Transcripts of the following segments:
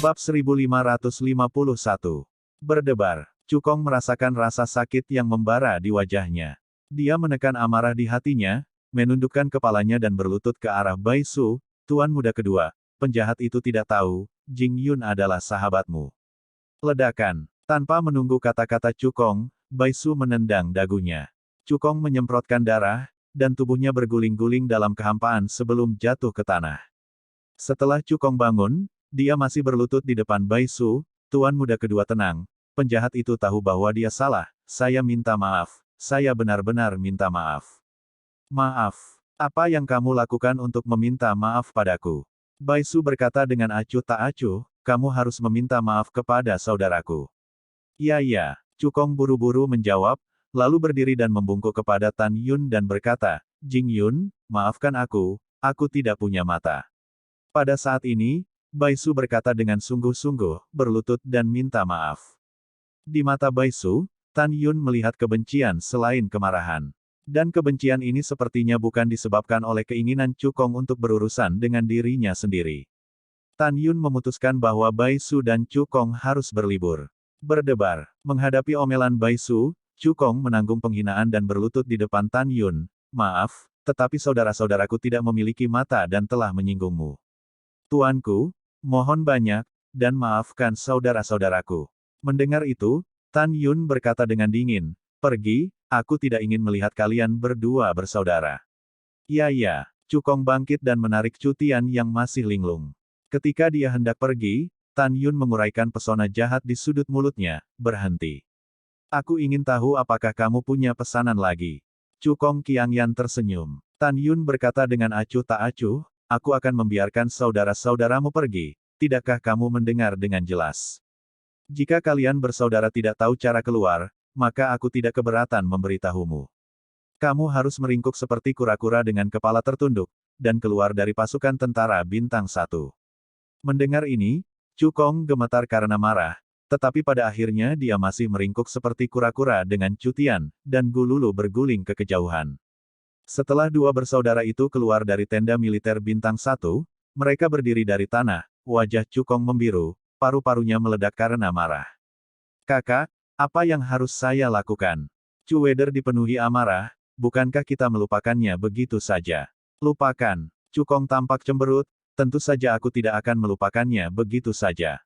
Bab 1551. Berdebar. Cukong merasakan rasa sakit yang membara di wajahnya. Dia menekan amarah di hatinya, menundukkan kepalanya dan berlutut ke arah Bai Su, Tuan Muda kedua. Penjahat itu tidak tahu, Jing Yun adalah sahabatmu. Ledakan. Tanpa menunggu kata-kata Cukong, Bai Su menendang dagunya. Cukong menyemprotkan darah, dan tubuhnya berguling-guling dalam kehampaan sebelum jatuh ke tanah. Setelah Cukong bangun, dia masih berlutut di depan Bai Su. Tuan Muda kedua tenang. Penjahat itu tahu bahwa dia salah. Saya minta maaf. Saya benar-benar minta maaf. Maaf. Apa yang kamu lakukan untuk meminta maaf padaku? Bai Su berkata dengan acuh tak acuh, kamu harus meminta maaf kepada saudaraku. Ya. Cukong buru-buru menjawab, lalu berdiri dan membungkuk kepada Tan Yun dan berkata, Jing Yun, maafkan aku tidak punya mata. Pada saat ini, Bai Su berkata dengan sungguh-sungguh, berlutut dan minta maaf. Di mata Bai Su, Tan Yun melihat kebencian selain kemarahan. Dan kebencian ini sepertinya bukan disebabkan oleh keinginan Cukong untuk berurusan dengan dirinya sendiri. Tan Yun memutuskan bahwa Bai Su dan Cukong harus berlibur. Berdebar. Menghadapi omelan Bai Su, Cukong menanggung penghinaan dan berlutut di depan Tan Yun. Maaf, tetapi saudara-saudaraku tidak memiliki mata dan telah menyinggungmu. Tuanku, mohon banyak, dan maafkan saudara-saudaraku. Mendengar itu, Tan Yun berkata dengan dingin, pergi, aku tidak ingin melihat kalian berdua bersaudara. Ya. Cukong bangkit dan menarik cutian yang masih linglung. Ketika dia hendak pergi, Tan Yun menguraikan pesona jahat di sudut mulutnya, berhenti. Aku ingin tahu apakah kamu punya pesanan lagi. Cukong Qiangyan tersenyum. Tan Yun berkata dengan acuh tak acuh, aku akan membiarkan saudara-saudaramu pergi. Tidakkah kamu mendengar dengan jelas? Jika kalian bersaudara tidak tahu cara keluar, maka aku tidak keberatan memberitahumu. Kamu harus meringkuk seperti kura-kura dengan kepala tertunduk, dan keluar dari pasukan tentara bintang 1. Mendengar ini, Cukong gemetar karena marah, tetapi pada akhirnya dia masih meringkuk seperti kura-kura dengan cutian, dan Gululu berguling ke kejauhan. Setelah dua bersaudara itu keluar dari tenda militer bintang 1, mereka berdiri dari tanah, wajah Cukong membiru, paru-parunya meledak karena marah. Kakak, apa yang harus saya lakukan? Chu Weder dipenuhi amarah, bukankah kita melupakannya begitu saja? Lupakan. Cukong tampak cemberut, tentu saja aku tidak akan melupakannya begitu saja.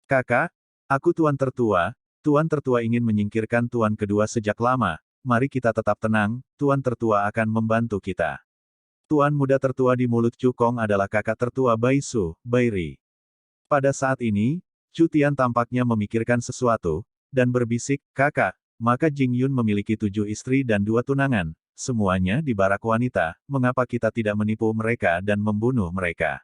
Kakak, aku tuan tertua ingin menyingkirkan tuan kedua sejak lama, mari kita tetap tenang, tuan tertua akan membantu kita. Tuan muda tertua di mulut Cukong adalah kakak tertua Bai Su, Bai Ri. Pada saat ini, Chu Tian tampaknya memikirkan sesuatu, dan berbisik, kakak, maka Jing Yun memiliki 7 istri dan 2 tunangan, semuanya di barak wanita, mengapa kita tidak menipu mereka dan membunuh mereka?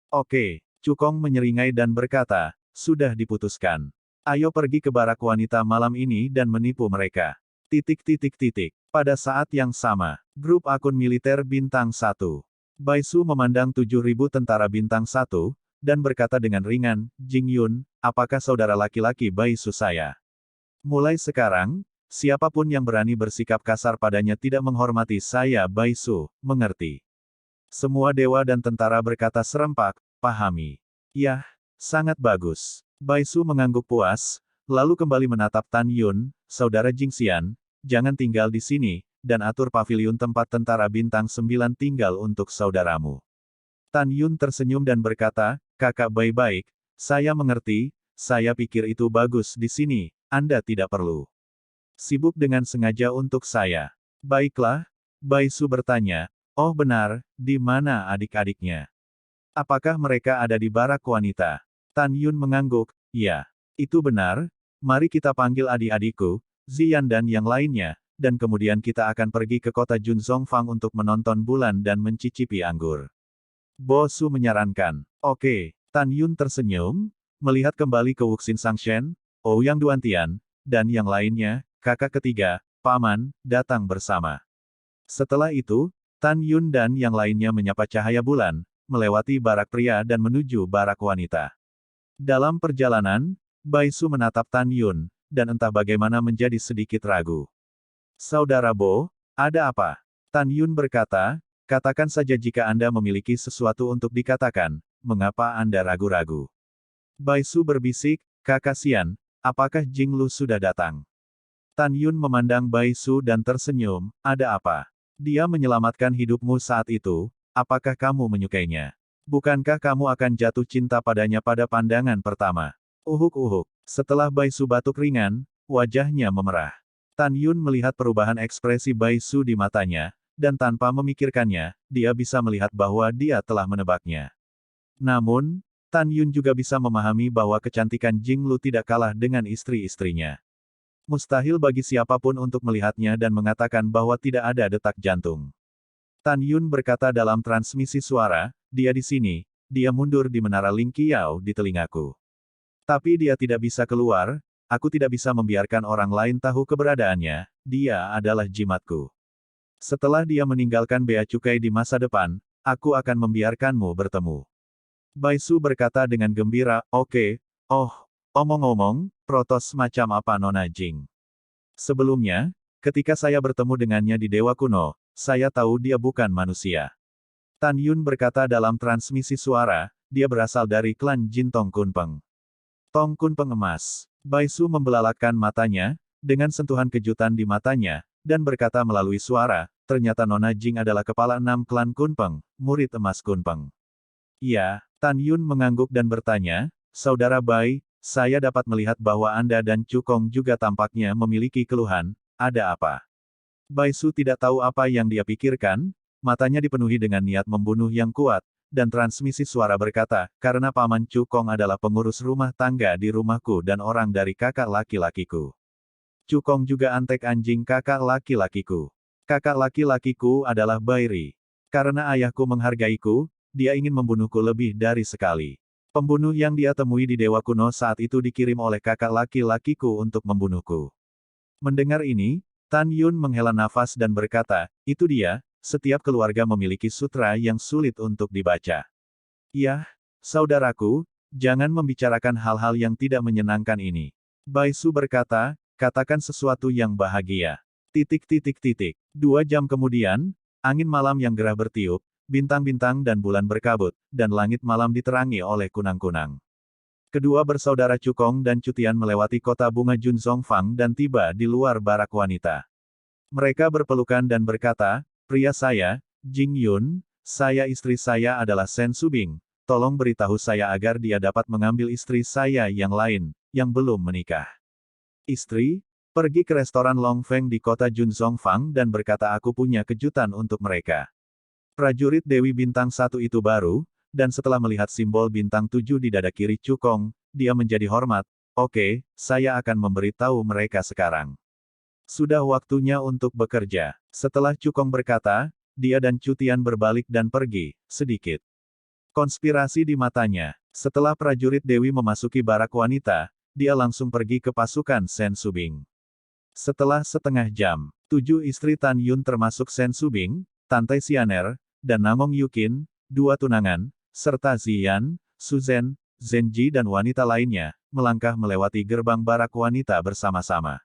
Oke, Cukong menyeringai dan berkata, sudah diputuskan. Ayo pergi ke barak wanita malam ini dan menipu mereka. Pada saat yang sama, grup akun militer bintang 1. Bai Su memandang 7.000 tentara bintang 1, dan berkata dengan ringan, Jing Yun, apakah saudara laki-laki Bai Su saya? Mulai sekarang, siapapun yang berani bersikap kasar padanya tidak menghormati saya Bai Su, mengerti? Semua dewa dan tentara berkata serempak, pahami. Yah, sangat bagus. Bai Su mengangguk puas, lalu kembali menatap Tan Yun, saudara Jingxian, jangan tinggal di sini, dan atur paviliun tempat tentara bintang 9 tinggal untuk saudaramu. Tan Yun tersenyum dan berkata, kakak baik-baik, saya mengerti, saya pikir itu bagus di sini, Anda tidak perlu sibuk dengan sengaja untuk saya. Baiklah, Bai Su bertanya, oh benar, di mana adik-adiknya? Apakah mereka ada di barak wanita? Tan Yun mengangguk, ya, itu benar, mari kita panggil adik-adikku, Ziyan dan yang lainnya, dan kemudian kita akan pergi ke kota Junzongfang untuk menonton bulan dan mencicipi anggur. Bo Su menyarankan, oke, Tan Yun tersenyum, melihat kembali ke Wuxin Sangshen, Ouyang Duantian, dan yang lainnya, kakak ketiga, paman, datang bersama. Setelah itu, Tan Yun dan yang lainnya menyapa cahaya bulan, melewati barak pria dan menuju barak wanita. Dalam perjalanan, Bai Su menatap Tan Yun, dan entah bagaimana menjadi sedikit ragu. Saudara Bo, ada apa? Tan Yun berkata, katakan saja jika Anda memiliki sesuatu untuk dikatakan, mengapa Anda ragu-ragu? Bai Su berbisik, Kakak Xian, apakah Jing Lu sudah datang? Tan Yun memandang Bai Su dan tersenyum, ada apa? Dia menyelamatkan hidupmu saat itu, apakah kamu menyukainya? Bukankah kamu akan jatuh cinta padanya pada pandangan pertama? Uhuk-uhuk. Setelah Bai Su batuk ringan, wajahnya memerah. Tan Yun melihat perubahan ekspresi Bai Su di matanya, dan tanpa memikirkannya, dia bisa melihat bahwa dia telah menebaknya. Namun, Tan Yun juga bisa memahami bahwa kecantikan Jing Lu tidak kalah dengan istri-istrinya. Mustahil bagi siapapun untuk melihatnya dan mengatakan bahwa tidak ada detak jantung. Tan Yun berkata dalam transmisi suara, dia di sini, dia mundur di menara Ling Qiao di telingaku. Tapi dia tidak bisa keluar, aku tidak bisa membiarkan orang lain tahu keberadaannya, dia adalah jimatku. Setelah dia meninggalkan bea cukai di masa depan, aku akan membiarkanmu bertemu. Bai Su berkata dengan gembira, oke, oh, omong-omong, protos macam apa Nona Jing? Sebelumnya, ketika saya bertemu dengannya di Dewa Kuno, saya tahu dia bukan manusia. Tan Yun berkata dalam transmisi suara, dia berasal dari klan Jin Tong Kunpeng. Tong Kunpeng emas. Bai Su membelalakkan matanya, dengan sentuhan kejutan di matanya, dan berkata melalui suara, ternyata Nona Jing adalah kepala 6 klan Kunpeng, murid emas Kunpeng. Ya, Tan Yun mengangguk dan bertanya, Saudara Bai, saya dapat melihat bahwa Anda dan Cukong juga tampaknya memiliki keluhan, ada apa? Bai Su tidak tahu apa yang dia pikirkan, matanya dipenuhi dengan niat membunuh yang kuat, dan transmisi suara berkata, karena Paman Cukong adalah pengurus rumah tangga di rumahku dan orang dari kakak laki-lakiku. Cukong juga antek anjing kakak laki-lakiku. Kakak laki-lakiku adalah Bai Ri. Karena ayahku menghargaiku, dia ingin membunuhku lebih dari sekali. Pembunuh yang dia temui di Dewa Kuno saat itu dikirim oleh kakak laki-lakiku untuk membunuhku. Mendengar ini, Tan Yun menghela nafas dan berkata, itu dia, setiap keluarga memiliki sutra yang sulit untuk dibaca. Yah, saudaraku, jangan membicarakan hal-hal yang tidak menyenangkan ini. Bai Su berkata, katakan sesuatu yang bahagia. 2 jam kemudian, angin malam yang gerah bertiup, bintang-bintang dan bulan berkabut, dan langit malam diterangi oleh kunang-kunang. Kedua bersaudara Cukong dan Cutian melewati kota bunga Junzongfang dan tiba di luar barak wanita. Mereka berpelukan dan berkata, pria saya, Jing Yun, istri saya adalah Sen Subing, tolong beritahu saya agar dia dapat mengambil istri saya yang lain, yang belum menikah. Istri, pergi ke restoran Long Feng di kota Junzongfang dan berkata aku punya kejutan untuk mereka. Prajurit Dewi Bintang 1 itu baru, dan setelah melihat simbol bintang 7 di dada kiri Cukong, dia menjadi hormat, oke, saya akan memberitahu mereka sekarang. Sudah waktunya untuk bekerja. Setelah Cukong berkata, dia dan Cutian berbalik dan pergi, sedikit. Konspirasi di matanya. Setelah prajurit Dewi memasuki barak wanita, dia langsung pergi ke pasukan Sen Subing. Setelah setengah jam, 7 istri Tan Yun termasuk Sen Subing, Tante Xianer, dan Namong Yukin, 2 tunangan, serta Ziyan, Suzhen, Zenji dan wanita lainnya, melangkah melewati gerbang barak wanita bersama-sama.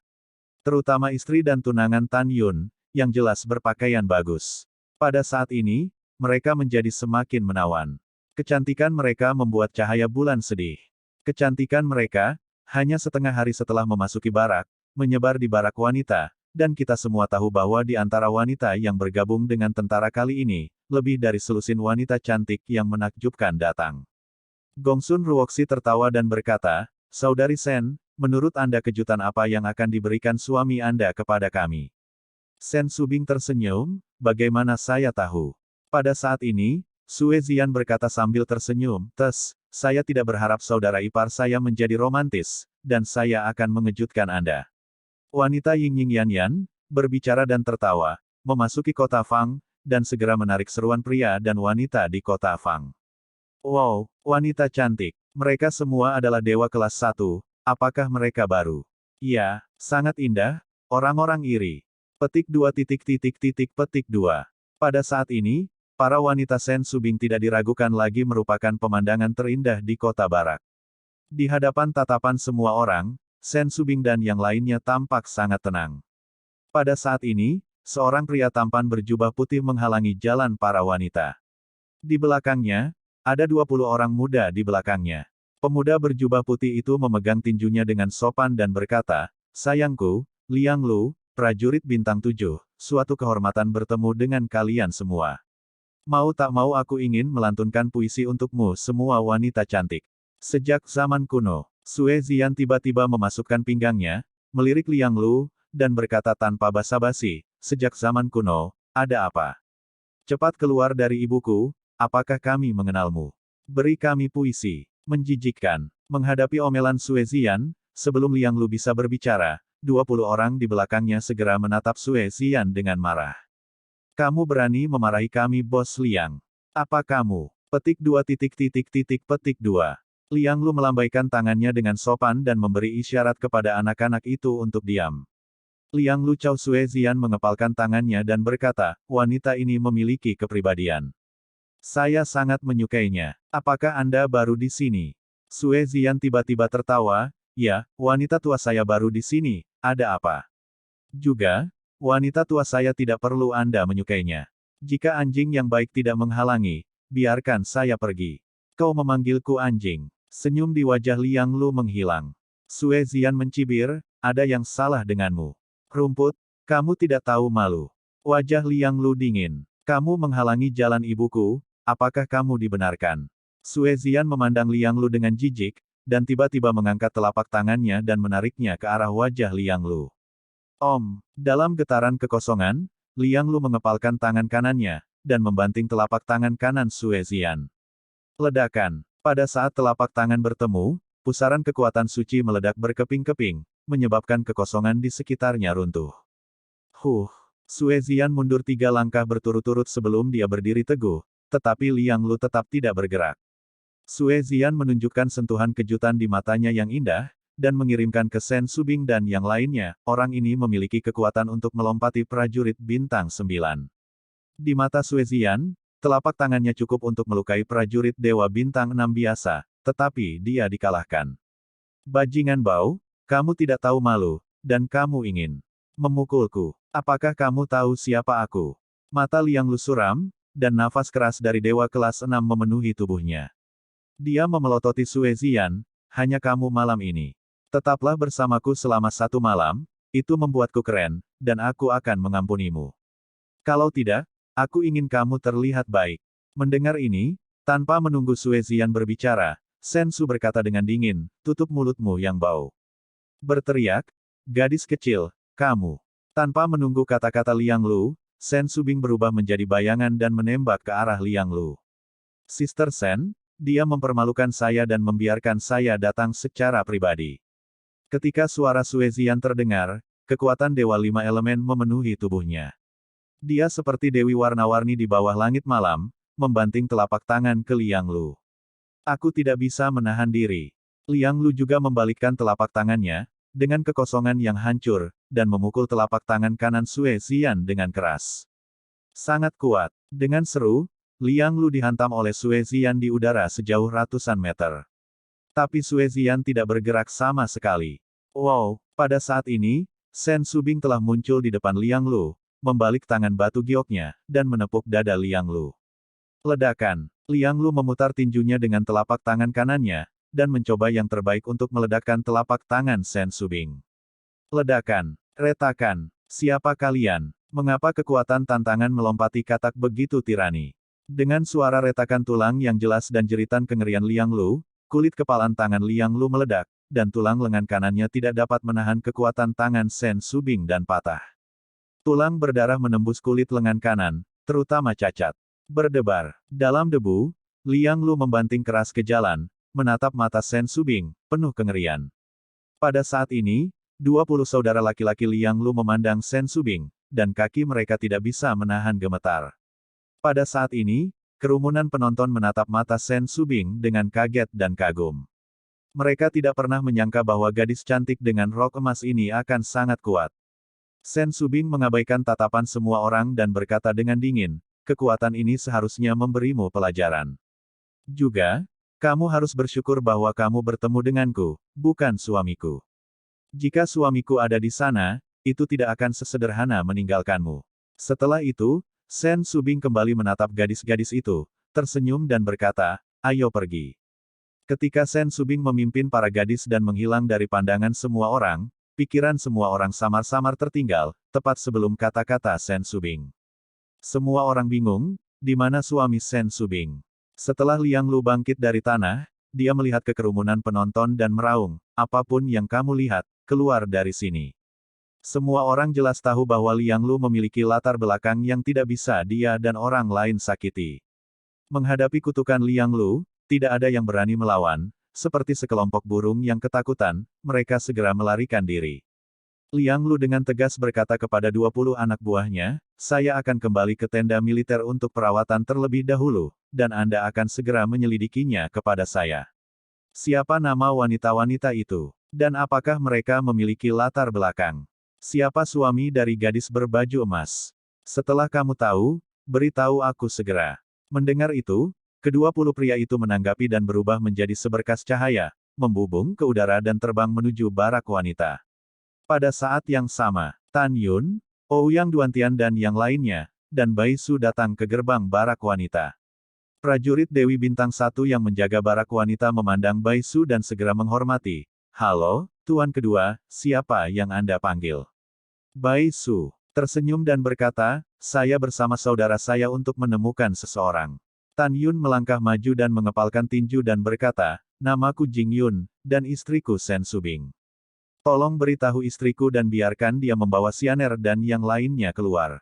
Terutama istri dan tunangan Tan Yun, yang jelas berpakaian bagus. Pada saat ini, mereka menjadi semakin menawan. Kecantikan mereka membuat cahaya bulan sedih. Kecantikan mereka, hanya setengah hari setelah memasuki barak, menyebar di barak wanita, dan kita semua tahu bahwa di antara wanita yang bergabung dengan tentara kali ini, lebih dari selusin wanita cantik yang menakjubkan datang. Gongsun Ruoxi tertawa dan berkata, Saudari Sen, menurut Anda kejutan apa yang akan diberikan suami Anda kepada kami? Sen Subing tersenyum, bagaimana saya tahu? Pada saat ini, Sue Zian berkata sambil tersenyum, saya tidak berharap saudara ipar saya menjadi romantis, dan saya akan mengejutkan Anda. Wanita Ying Ying Yan Yan, berbicara dan tertawa, memasuki kota Fang, dan segera menarik seruan pria dan wanita di kota Fang. Wow, wanita cantik. Mereka semua adalah dewa kelas 1, apakah mereka baru? Iya, sangat indah, orang-orang iri. Petik 2. Pada saat ini, para wanita Sen Subing tidak diragukan lagi merupakan pemandangan terindah di kota barak. Di hadapan tatapan semua orang, Sen Subing dan yang lainnya tampak sangat tenang. Pada saat ini, seorang pria tampan berjubah putih menghalangi jalan para wanita. Di belakangnya, ada 20 orang muda di belakangnya. Pemuda berjubah putih itu memegang tinjunya dengan sopan dan berkata, "Sayangku, Liang Lu, prajurit bintang 7, suatu kehormatan bertemu dengan kalian semua. Mau tak mau aku ingin melantunkan puisi untukmu semua wanita cantik." Sejak zaman kuno, Sue Zian tiba-tiba memasukkan pinggangnya, melirik Liang Lu, dan berkata tanpa basa-basi, "Sejak zaman kuno, ada apa? Cepat keluar dari ibuku, apakah kami mengenalmu? Beri kami puisi." Menjijikkan. Menghadapi omelan Sue Zian, sebelum Liang Lu bisa berbicara, 20 orang di belakangnya segera menatap Sue Zian dengan marah. "Kamu berani memarahi kami, Bos Liang? Apa kamu?" Petik 2. Liang Lu melambaikan tangannya dengan sopan dan memberi isyarat kepada anak-anak itu untuk diam. Liang Lu Chao Sue Zian mengepalkan tangannya dan berkata, "Wanita ini memiliki kepribadian. Saya sangat menyukainya. Apakah Anda baru di sini?" Sue Zian tiba-tiba tertawa, "Ya, wanita tua saya baru di sini, ada apa? Juga, wanita tua saya tidak perlu Anda menyukainya. Jika anjing yang baik tidak menghalangi, biarkan saya pergi." "Kau memanggilku anjing?" Senyum di wajah Liang Lu menghilang. Sue Zian mencibir, "Ada yang salah denganmu. Rumput, kamu tidak tahu malu." Wajah Liang Lu dingin. "Kamu menghalangi jalan ibuku, apakah kamu dibenarkan?" Sue Zian memandang Liang Lu dengan jijik, dan tiba-tiba mengangkat telapak tangannya dan menariknya ke arah wajah Liang Lu. Om, dalam getaran kekosongan, Liang Lu mengepalkan tangan kanannya, dan membanting telapak tangan kanan Sue Zian. Ledakan. Pada saat telapak tangan bertemu, pusaran kekuatan suci meledak berkeping-keping, menyebabkan kekosongan di sekitarnya runtuh. Sue Zian mundur 3 langkah berturut-turut sebelum dia berdiri teguh, tetapi Liang Lu tetap tidak bergerak. Sue Zian menunjukkan sentuhan kejutan di matanya yang indah, dan mengirimkan ke Sen Subing dan yang lainnya, orang ini memiliki kekuatan untuk melompati prajurit bintang 9. Di mata Sue Zian, telapak tangannya cukup untuk melukai prajurit Dewa Bintang 6 biasa, tetapi dia dikalahkan. "Bajingan bau, kamu tidak tahu malu, dan kamu ingin memukulku. Apakah kamu tahu siapa aku?" Mata Liang Lu suram, dan nafas keras dari Dewa kelas 6 memenuhi tubuhnya. Dia memelototi Sue Zian, "Hanya kamu malam ini. Tetaplah bersamaku selama 1 malam, itu membuatku keren, dan aku akan mengampunimu. Kalau tidak, aku ingin kamu terlihat baik." Mendengar ini, tanpa menunggu Sue Zian berbicara, Sen Su berkata dengan dingin, "Tutup mulutmu yang bau." Berteriak, "Gadis kecil, kamu." Tanpa menunggu kata-kata Liang Lu, Sen Subing berubah menjadi bayangan dan menembak ke arah Liang Lu. "Sister Sen, dia mempermalukan saya dan membiarkan saya datang secara pribadi." Ketika suara Sue Zian terdengar, kekuatan Dewa 5 Elemen memenuhi tubuhnya. Dia seperti dewi warna-warni di bawah langit malam, membanting telapak tangan ke Liang Lu. "Aku tidak bisa menahan diri." Liang Lu juga membalikkan telapak tangannya, dengan kekosongan yang hancur, dan memukul telapak tangan kanan Sue Zian dengan keras. Sangat kuat. Dengan seru, Liang Lu dihantam oleh Sue Zian di udara sejauh ratusan meter. Tapi Sue Zian tidak bergerak sama sekali. Wow, pada saat ini, Sen Subing telah muncul di depan Liang Lu, membalik tangan batu gioknya, dan menepuk dada Liang Lu. Ledakan. Liang Lu memutar tinjunya dengan telapak tangan kanannya, dan mencoba yang terbaik untuk meledakkan telapak tangan Sen Subing. Ledakan. Retakan. "Siapa kalian? Mengapa kekuatan tantangan melompati katak begitu tirani?" Dengan suara retakan tulang yang jelas dan jeritan kengerian Liang Lu, kulit kepalan tangan Liang Lu meledak, dan tulang lengan kanannya tidak dapat menahan kekuatan tangan Sen Subing dan patah. Tulang berdarah menembus kulit lengan kanan, terutama cacat. Berdebar. Dalam debu, Liang Lu membanting keras ke jalan, menatap mata Sen Subing, penuh kengerian. Pada saat ini, 20 saudara laki-laki Liang Lu memandang Sen Subing, dan kaki mereka tidak bisa menahan gemetar. Pada saat ini, kerumunan penonton menatap mata Sen Subing dengan kaget dan kagum. Mereka tidak pernah menyangka bahwa gadis cantik dengan rok emas ini akan sangat kuat. Sen Subing mengabaikan tatapan semua orang dan berkata dengan dingin, "Kekuatan ini seharusnya memberimu pelajaran. Juga, kamu harus bersyukur bahwa kamu bertemu denganku, bukan suamiku. Jika suamiku ada di sana, itu tidak akan sesederhana meninggalkanmu." Setelah itu, Sen Subing kembali menatap gadis-gadis itu, tersenyum dan berkata, "Ayo pergi." Ketika Sen Subing memimpin para gadis dan menghilang dari pandangan semua orang, pikiran semua orang samar-samar tertinggal, tepat sebelum kata-kata Sen Subing. Semua orang bingung, di mana suami Sen Subing. Setelah Liang Lu bangkit dari tanah, dia melihat ke kerumunan penonton dan meraung, apapun yang kamu lihat, keluar dari sini. Semua orang jelas tahu bahwa Liang Lu memiliki latar belakang yang tidak bisa dia dan orang lain sakiti. Menghadapi kutukan Liang Lu, tidak ada yang berani melawan, seperti sekelompok burung yang ketakutan, mereka segera melarikan diri. Liang Lu dengan tegas berkata kepada 20 anak buahnya, saya akan kembali ke tenda militer untuk perawatan terlebih dahulu, dan Anda akan segera menyelidikinya kepada saya. Siapa nama wanita-wanita itu? Dan apakah mereka memiliki latar belakang? Siapa suami dari gadis berbaju emas? Setelah kamu tahu, beritahu aku segera. Mendengar itu, ke-20 pria itu menanggapi dan berubah menjadi seberkas cahaya, membubung ke udara dan terbang menuju barak wanita. Pada saat yang sama, Tan Yun, Ouyang Duantian dan yang lainnya, dan Bai Su datang ke gerbang barak wanita. Prajurit Dewi Bintang 1 yang menjaga barak wanita memandang Bai Su dan segera menghormati. Halo, Tuan kedua, siapa yang Anda panggil? Bai Su tersenyum dan berkata, saya bersama saudara saya untuk menemukan seseorang. Tan Yun melangkah maju dan mengepalkan tinju dan berkata, namaku Jing Yun, dan istriku Sen Subing. Tolong beritahu istriku dan biarkan dia membawa Sianer dan yang lainnya keluar.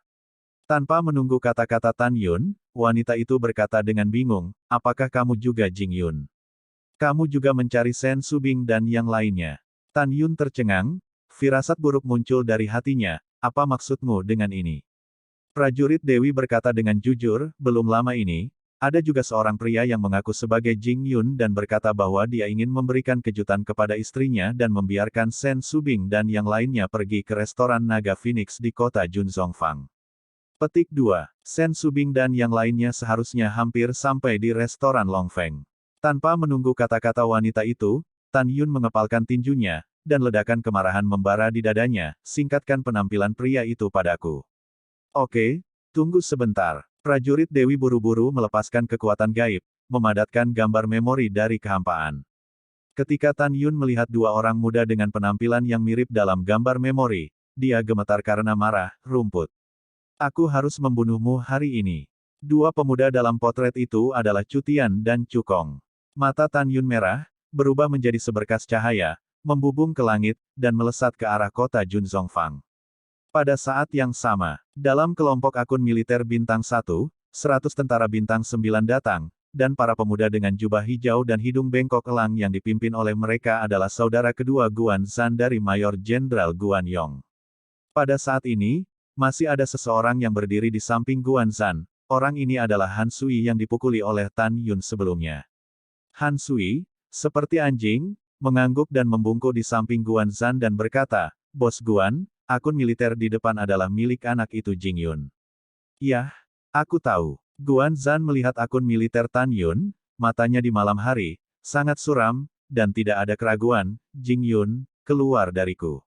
Tanpa menunggu kata-kata Tan Yun, wanita itu berkata dengan bingung, apakah kamu juga Jing Yun? Kamu juga mencari Sen Subing dan yang lainnya. Tan Yun tercengang, firasat buruk muncul dari hatinya, apa maksudmu dengan ini? Prajurit Dewi berkata dengan jujur, belum lama ini, ada juga seorang pria yang mengaku sebagai Jing Yun dan berkata bahwa dia ingin memberikan kejutan kepada istrinya dan membiarkan Sen Subing dan yang lainnya pergi ke restoran Naga Phoenix di kota Junzongfang. Petik 2. Sen Subing dan yang lainnya seharusnya hampir sampai di restoran Longfeng. Tanpa menunggu kata-kata wanita itu, Tan Yun mengepalkan tinjunya, dan ledakan kemarahan membara di dadanya, singkatkan penampilan pria itu padaku. Oke, tunggu sebentar. Prajurit Dewi buru-buru melepaskan kekuatan gaib, memadatkan gambar memori dari kehampaan. Ketika Tan Yun melihat dua orang muda dengan penampilan yang mirip dalam gambar memori, dia gemetar karena marah, rumput. Aku harus membunuhmu hari ini. Dua pemuda dalam potret itu adalah Chu Tian dan Chu Kong. Mata Tan Yun merah, berubah menjadi seberkas cahaya, membubung ke langit, dan melesat ke arah kota Junzongfang. Pada saat yang sama, dalam kelompok akun militer Bintang 1, 100 tentara Bintang 9 datang, dan para pemuda dengan jubah hijau dan hidung bengkok elang yang dipimpin oleh mereka adalah saudara kedua Guan Zhan dari Mayor Jenderal Guan Yong. Pada saat ini, masih ada seseorang yang berdiri di samping Guan Zhan, orang ini adalah Han Sui yang dipukuli oleh Tan Yun sebelumnya. Han Sui, seperti anjing, mengangguk dan membungkuk di samping Guan Zhan dan berkata, Bos Guan, akun militer di depan adalah milik anak itu Jing Yun. Yah, aku tahu. Guan Zhan melihat akun militer Tan Yun, matanya di malam hari, sangat suram, dan tidak ada keraguan, Jing Yun, keluar dariku.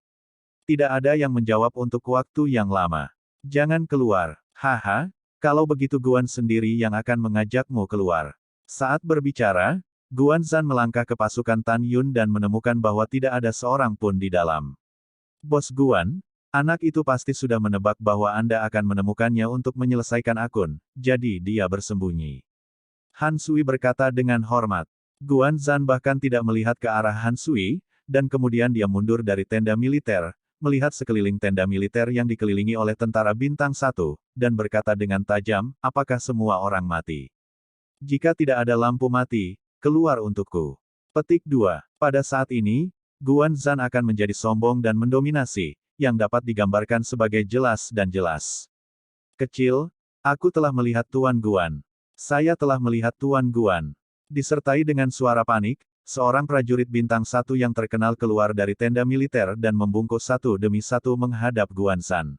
Tidak ada yang menjawab untuk waktu yang lama. Jangan keluar, haha, kalau begitu Guan sendiri yang akan mengajakmu keluar. Saat berbicara, Guan Zhan melangkah ke pasukan Tan Yun dan menemukan bahwa tidak ada seorang pun di dalam. Bos Guan, anak itu pasti sudah menebak bahwa Anda akan menemukannya untuk menyelesaikan akun, jadi dia bersembunyi. Han Sui berkata dengan hormat. Guan Zhan bahkan tidak melihat ke arah Han Sui, dan kemudian dia mundur dari tenda militer, melihat sekeliling tenda militer yang dikelilingi oleh tentara Bintang 1, dan berkata dengan tajam, apakah semua orang mati? Jika tidak ada lampu mati, keluar untukku. Petik 2. Pada saat ini, Guan Zhan akan menjadi sombong dan mendominasi, yang dapat digambarkan sebagai jelas dan jelas. Kecil, aku telah melihat Tuan Guan. Saya telah melihat Tuan Guan. Disertai dengan suara panik, seorang prajurit Bintang 1 yang terkenal keluar dari tenda militer dan membungkuk satu demi satu menghadap Guan Zhan.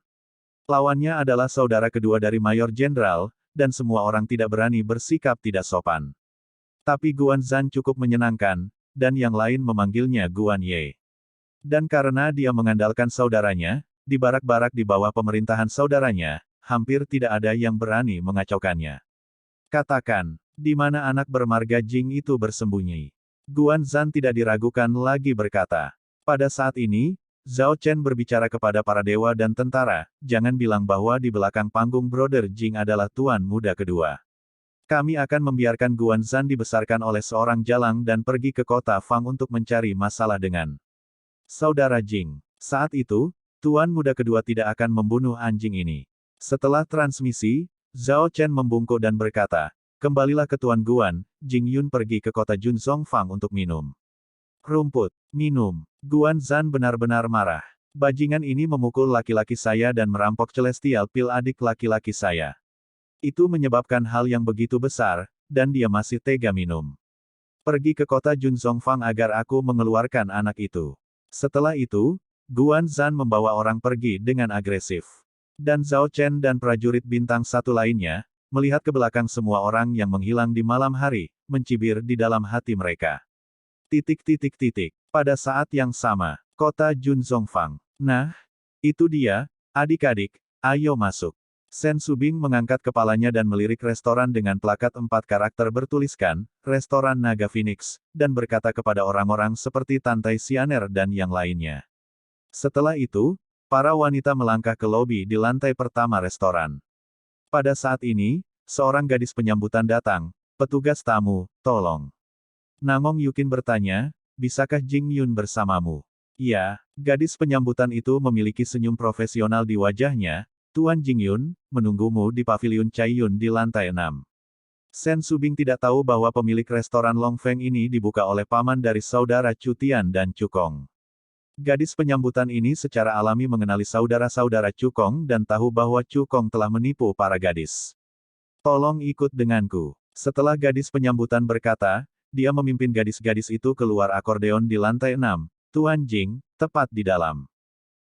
Lawannya adalah saudara kedua dari Mayor Jenderal, dan semua orang tidak berani bersikap tidak sopan. Tapi Guan Zhan cukup menyenangkan, dan yang lain memanggilnya Guan Ye. Dan karena dia mengandalkan saudaranya, di barak-barak di bawah pemerintahan saudaranya, hampir tidak ada yang berani mengacaukannya. Katakan, di mana anak bermarga Jing itu bersembunyi? Guan Zan tidak diragukan lagi berkata. Pada saat ini, Zhao Chen berbicara kepada para dewa dan tentara, jangan bilang bahwa di belakang panggung Brother Jing adalah tuan muda kedua. Kami akan membiarkan Guan Zan dibesarkan oleh seorang jalang dan pergi ke kota Fang untuk mencari masalah dengan saudara Jing. Saat itu, tuan muda kedua tidak akan membunuh anjing ini. Setelah transmisi, Zhao Chen membungkuk dan berkata, kembalilah ke Tuan Guan, Jing Yun pergi ke kota Junzong Fang untuk minum rumput. Minum. Guan Zan benar-benar marah. Bajingan ini memukul laki-laki saya dan merampok Celestial Pil adik laki-laki saya. Itu menyebabkan hal yang begitu besar, dan dia masih tega minum. Pergi ke kota Junzong Fang agar aku mengeluarkan anak itu. Setelah itu, Guan Zan membawa orang pergi dengan agresif. Dan Zhao Chen dan prajurit bintang satu lainnya, melihat ke belakang semua orang yang menghilang di malam hari, mencibir di dalam hati mereka. Pada saat yang sama, kota Junzong Fang. Nah, itu dia, adik-adik, ayo masuk. Sen Subing mengangkat kepalanya dan melirik restoran dengan plakat 4 karakter bertuliskan, Restoran Naga Phoenix, dan berkata kepada orang-orang seperti Tantai Sianer dan yang lainnya. Setelah itu, para wanita melangkah ke lobi di lantai pertama restoran. Pada saat ini, seorang gadis penyambutan datang, petugas tamu, tolong. Nangong Yukin bertanya, bisakah Jing Yun bersamamu? Ya, gadis penyambutan itu memiliki senyum profesional di wajahnya, Tuan Jing Yun, menunggumu di paviliun Cai Yun di lantai 6. Sen Subing tidak tahu bahwa pemilik restoran Long Feng ini dibuka oleh paman dari saudara Chu Tian dan Chu Kong. Gadis penyambutan ini secara alami mengenali saudara-saudara Chu Kong dan tahu bahwa Chu Kong telah menipu para gadis. Tolong ikut denganku. Setelah gadis penyambutan berkata, dia memimpin gadis-gadis itu keluar akordeon di lantai 6, Tuan Jing, tepat di dalam.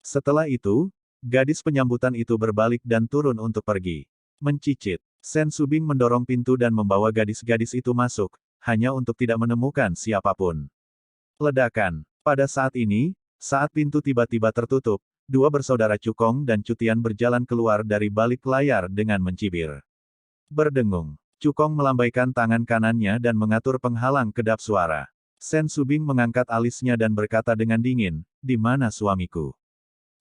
Setelah itu, gadis penyambutan itu berbalik dan turun untuk pergi. Mencicit, Sen Subing mendorong pintu dan membawa gadis-gadis itu masuk, hanya untuk tidak menemukan siapapun. Ledakan. Pada saat ini, saat pintu tiba-tiba tertutup, dua bersaudara Chu Kong dan Chu Tian berjalan keluar dari balik layar dengan mencibir. Berdengung. Chu Kong melambaikan tangan kanannya dan mengatur penghalang kedap suara. Sen Subing mengangkat alisnya dan berkata dengan dingin, di mana suamiku?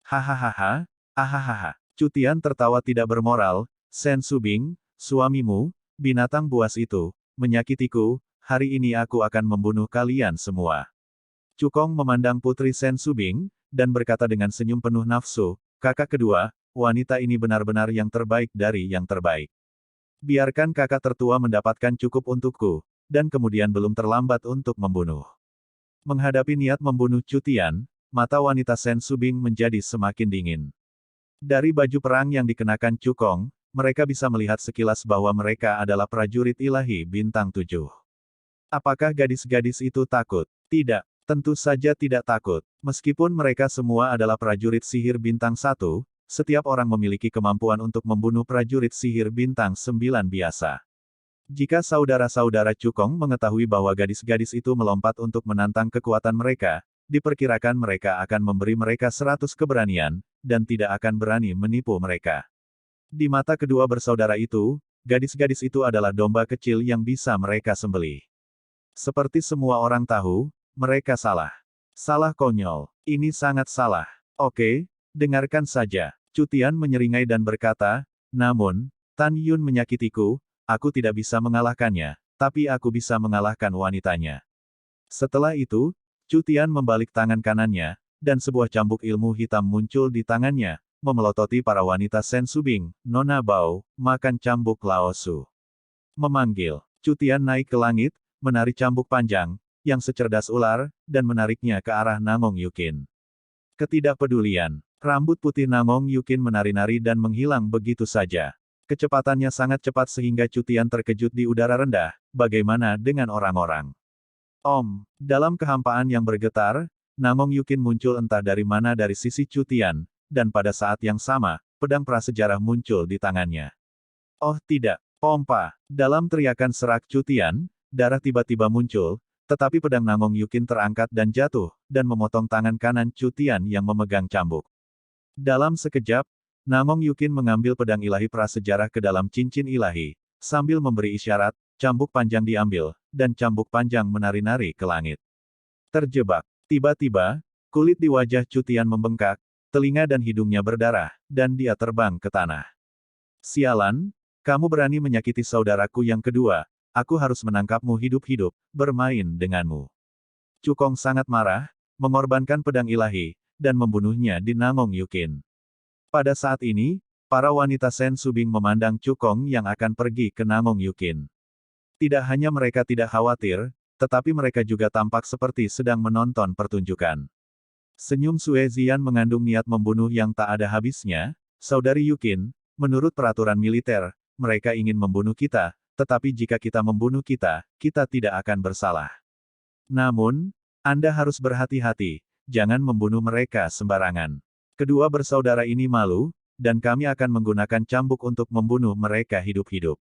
Hahaha, ahahaha. Chu Tian tertawa tidak bermoral, Sen Subing, suamimu, binatang buas itu, menyakitiku, hari ini aku akan membunuh kalian semua. Chu Kong memandang putri Sen Subing, dan berkata dengan senyum penuh nafsu, kakak kedua, wanita ini benar-benar yang terbaik dari yang terbaik. Biarkan kakak tertua mendapatkan cukup untukku, dan kemudian belum terlambat untuk membunuh. Menghadapi niat membunuh Chu Tian, mata wanita Sen Subing menjadi semakin dingin. Dari baju perang yang dikenakan Chu Kong, mereka bisa melihat sekilas bahwa mereka adalah prajurit ilahi bintang 7. Apakah gadis-gadis itu takut? Tidak, tentu saja tidak takut. Meskipun mereka semua adalah prajurit sihir bintang 1, setiap orang memiliki kemampuan untuk membunuh prajurit sihir bintang 9 biasa. Jika saudara-saudara Chu Kong mengetahui bahwa gadis-gadis itu melompat untuk menantang kekuatan mereka, diperkirakan mereka akan memberi mereka 100 keberanian, dan tidak akan berani menipu mereka. Di mata kedua bersaudara itu, gadis-gadis itu adalah domba kecil yang bisa mereka sembelih. Seperti semua orang tahu, mereka salah. Salah konyol. Ini sangat salah. Oke, dengarkan saja. Chu Tian menyeringai dan berkata, namun, Tan Yun menyakitiku, aku tidak bisa mengalahkannya, tapi aku bisa mengalahkan wanitanya. Setelah itu, Chu Tian membalik tangan kanannya, dan sebuah cambuk ilmu hitam muncul di tangannya, memelototi para wanita Sen Subing, Nona Bao, makan cambuk Laosu. Memanggil, Chu Tian naik ke langit, menarik cambuk panjang, yang secerdas ular, dan menariknya ke arah Nangong Yukin. Ketidakpedulian. Rambut putih Nangong Yukin menari-nari dan menghilang begitu saja. Kecepatannya sangat cepat sehingga Chu Tian terkejut di udara rendah, bagaimana dengan orang-orang? Dalam kehampaan yang bergetar, Nangong Yukin muncul entah dari mana dari sisi Chu Tian, dan pada saat yang sama, pedang prasejarah muncul di tangannya. Oh tidak, pompa! Dalam teriakan serak Chu Tian, darah tiba-tiba muncul, tetapi pedang Nangong Yukin terangkat dan jatuh, dan memotong tangan kanan Chu Tian yang memegang cambuk. Dalam sekejap, Nangong Yukin mengambil pedang ilahi prasejarah ke dalam cincin ilahi, sambil memberi isyarat, cambuk panjang diambil, dan cambuk panjang menari-nari ke langit. Terjebak. Tiba-tiba, kulit di wajah Chu Tian membengkak, telinga dan hidungnya berdarah, dan dia terbang ke tanah. Sialan, kamu berani menyakiti saudaraku yang kedua, aku harus menangkapmu hidup-hidup, bermain denganmu. Chu Kong sangat marah, mengorbankan pedang ilahi, dan membunuhnya di Namong Yukin. Pada saat ini, para wanita Sen Subing memandang Chu Kong yang akan pergi ke Namong Yukin. Tidak hanya mereka tidak khawatir, tetapi mereka juga tampak seperti sedang menonton pertunjukan. Senyum Sue Zian mengandung niat membunuh yang tak ada habisnya. Saudari Yukin, menurut peraturan militer, mereka ingin membunuh kita, tetapi jika kita membunuh kita, kita tidak akan bersalah. Namun, Anda harus berhati-hati, jangan membunuh mereka sembarangan. Kedua bersaudara ini malu, dan kami akan menggunakan cambuk untuk membunuh mereka hidup-hidup.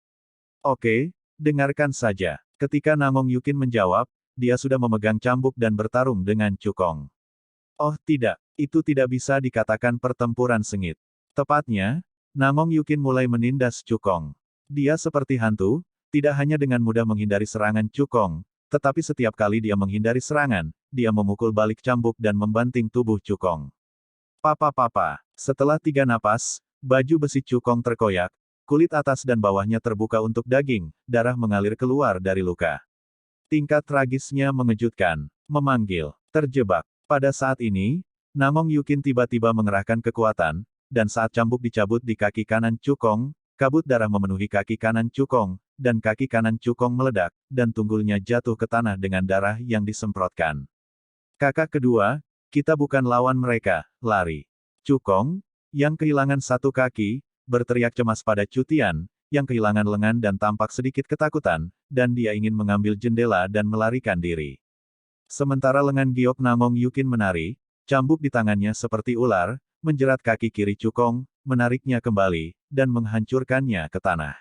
Oke, dengarkan saja. Ketika Namong Yukin menjawab, dia sudah memegang cambuk dan bertarung dengan Chu Kong. Oh tidak, itu tidak bisa dikatakan pertempuran sengit. Tepatnya, Namong Yukin mulai menindas Chu Kong. Dia seperti hantu, tidak hanya dengan mudah menghindari serangan Chu Kong, tetapi setiap kali dia menghindari serangan, dia memukul balik cambuk dan membanting tubuh Chu Kong. Papa, setelah 3 napas, baju besi Chu Kong terkoyak, kulit atas dan bawahnya terbuka untuk daging, darah mengalir keluar dari luka. Tingkat tragisnya mengejutkan, memanggil, terjebak. Pada saat ini, Namong Yukin tiba-tiba mengerahkan kekuatan, dan saat cambuk dicabut di kaki kanan Chu Kong, kabut darah memenuhi kaki kanan Chu Kong, dan kaki kanan Chu Kong meledak, dan tunggulnya jatuh ke tanah dengan darah yang disemprotkan. Kakak kedua, kita bukan lawan mereka, lari. Chu Kong, yang kehilangan satu kaki, berteriak cemas pada Chu Tian, yang kehilangan lengan dan tampak sedikit ketakutan, dan dia ingin mengambil jendela dan melarikan diri. Sementara lengan giok Namong Yukin menari, cambuk di tangannya seperti ular, menjerat kaki kiri Chu Kong, menariknya kembali, dan menghancurkannya ke tanah.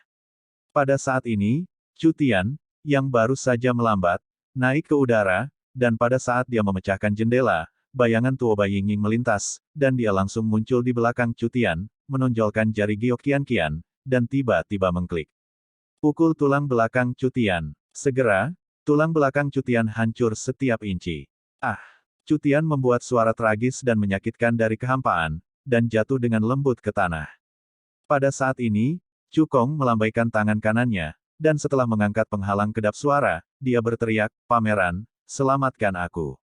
Pada saat ini, Chu Tian, yang baru saja melambat, naik ke udara, dan pada saat dia memecahkan jendela, bayangan Tuo Bai Yingying melintas, dan dia langsung muncul di belakang Chu Tian, menonjolkan jari giok Qian-Qian, dan tiba-tiba mengklik. Pukul tulang belakang Chu Tian. Segera, tulang belakang Chu Tian hancur setiap inci. Ah! Chu Tian membuat suara tragis dan menyakitkan dari kehampaan, dan jatuh dengan lembut ke tanah. Pada saat ini, Chu Kong melambaikan tangan kanannya, dan setelah mengangkat penghalang kedap suara, dia berteriak, "Pameran, selamatkan aku."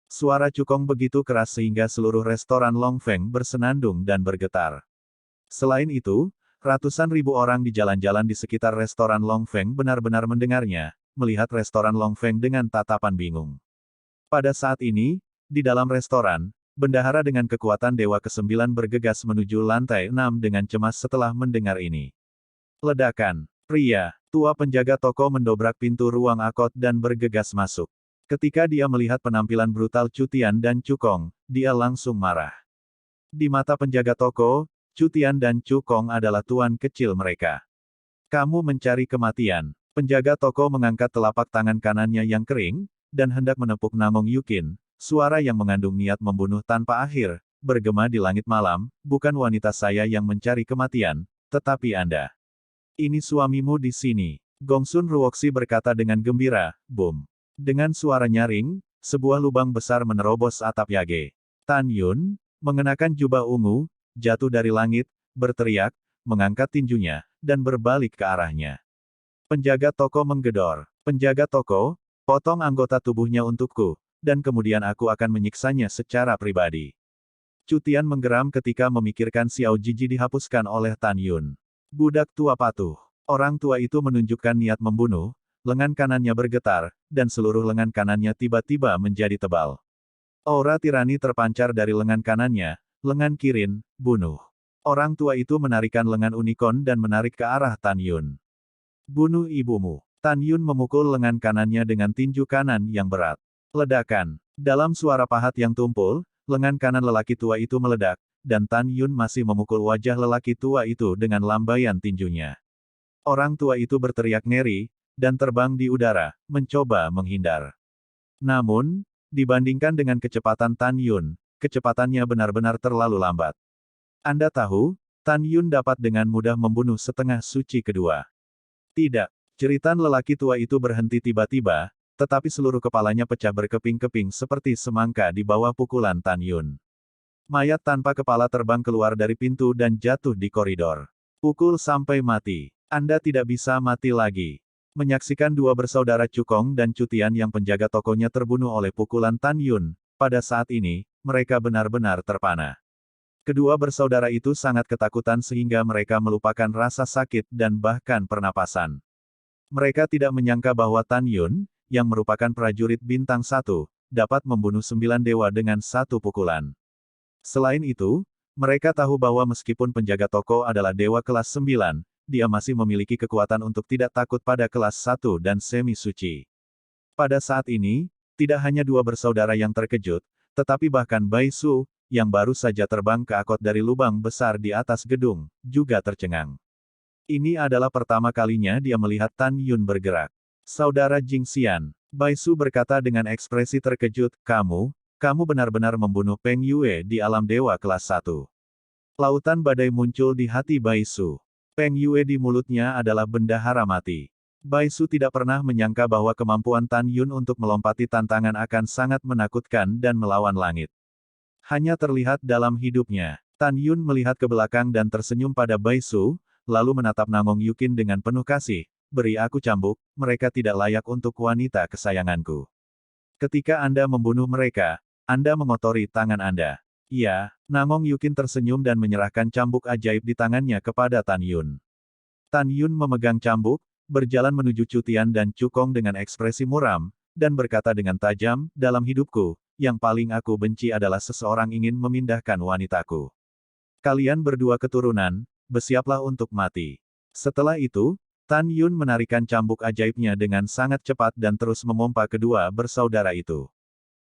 Suara Chu Kong begitu keras sehingga seluruh restoran Long Feng bersenandung dan bergetar. Selain itu, ratusan ribu orang di jalan-jalan di sekitar restoran Long Feng benar-benar mendengarnya, melihat restoran Long Feng dengan tatapan bingung. Pada saat ini, di dalam restoran, bendahara dengan kekuatan Dewa ke-9 bergegas menuju lantai 6 dengan cemas setelah mendengar ini. Ledakan. Pria, tua penjaga toko mendobrak pintu ruang akot dan bergegas masuk. Ketika dia melihat penampilan brutal Chu Tian dan Chu Kong, dia langsung marah. Di mata penjaga toko, Chu Tian dan Chu Kong adalah tuan kecil mereka. Kamu mencari kematian. Penjaga toko mengangkat telapak tangan kanannya yang kering, dan hendak menepuk Namong Yukin. Suara yang mengandung niat membunuh tanpa akhir, bergema di langit malam, bukan wanita saya yang mencari kematian, tetapi Anda. Ini suamimu di sini. Gongsun Ruoxi berkata dengan gembira, boom. Dengan suara nyaring, sebuah lubang besar menerobos atap Yage. Tan Yun, mengenakan jubah ungu, jatuh dari langit, berteriak, mengangkat tinjunya, dan berbalik ke arahnya. Penjaga toko menggedor. Penjaga toko, potong anggota tubuhnya untukku, dan kemudian aku akan menyiksanya secara pribadi. Chu Tian menggeram ketika memikirkan Xiao Jiji dihapuskan oleh Tan Yun. Budak tua patuh. Orang tua itu menunjukkan niat membunuh, lengan kanannya bergetar, dan seluruh lengan kanannya tiba-tiba menjadi tebal. Aura tirani terpancar dari lengan kanannya, lengan kirin, bunuh. Orang tua itu menarikan lengan unicorn dan menarik ke arah Tan Yun. Bunuh ibumu. Tan Yun memukul lengan kanannya dengan tinju kanan yang berat. Ledakan. Dalam suara pahat yang tumpul, lengan kanan lelaki tua itu meledak, dan Tan Yun masih memukul wajah lelaki tua itu dengan lambaian tinjunya. Orang tua itu berteriak ngeri, dan terbang di udara, mencoba menghindar. Namun, dibandingkan dengan kecepatan Tan Yun, kecepatannya benar-benar terlalu lambat. Anda tahu, Tan Yun dapat dengan mudah membunuh setengah suci kedua. Tidak, Jeritan lelaki tua itu berhenti tiba-tiba, tetapi seluruh kepalanya pecah berkeping-keping seperti semangka di bawah pukulan Tan Yun. Mayat tanpa kepala terbang keluar dari pintu dan jatuh di koridor. Pukul sampai mati. Anda tidak bisa mati lagi. Menyaksikan dua bersaudara Cukong dan Cutian yang penjaga tokonya terbunuh oleh pukulan Tan Yun, pada saat ini, mereka benar-benar terpana. Kedua bersaudara itu sangat ketakutan sehingga mereka melupakan rasa sakit dan bahkan pernapasan. Mereka tidak menyangka bahwa Tan Yun, yang merupakan prajurit bintang 1, dapat membunuh 9 dewa dengan satu pukulan. Selain itu, mereka tahu bahwa meskipun penjaga toko adalah dewa kelas 9, dia masih memiliki kekuatan untuk tidak takut pada kelas 1 dan semi-suci. Pada saat ini, tidak hanya dua bersaudara yang terkejut, tetapi bahkan Bai Su, yang baru saja terbang ke akot dari lubang besar di atas gedung, juga tercengang. Ini adalah pertama kalinya dia melihat Tan Yun bergerak. Saudara Jingxian, Bai Su berkata dengan ekspresi terkejut, kamu benar-benar membunuh Peng Yue di alam dewa kelas 1. Lautan badai muncul di hati Bai Su. Peng Yue di mulutnya adalah bendahara mati. Bai Su tidak pernah menyangka bahwa kemampuan Tan Yun untuk melompati tantangan akan sangat menakutkan dan melawan langit. Hanya terlihat dalam hidupnya. Tan Yun melihat ke belakang dan tersenyum pada Bai Su, lalu menatap Namong Yukin dengan penuh kasih. Beri aku cambuk, mereka tidak layak untuk wanita kesayanganku. Ketika Anda membunuh mereka, Anda mengotori tangan Anda. Iya, Namong Yukin tersenyum dan menyerahkan cambuk ajaib di tangannya kepada Tan Yun. Tan Yun memegang cambuk, berjalan menuju Cutian dan Cukong dengan ekspresi muram, dan berkata dengan tajam, dalam hidupku, yang paling aku benci adalah seseorang ingin memindahkan wanitaku. Kalian berdua keturunan, bersiaplah untuk mati. Setelah itu, Tan Yun menarikan cambuk ajaibnya dengan sangat cepat dan terus memompa kedua bersaudara itu.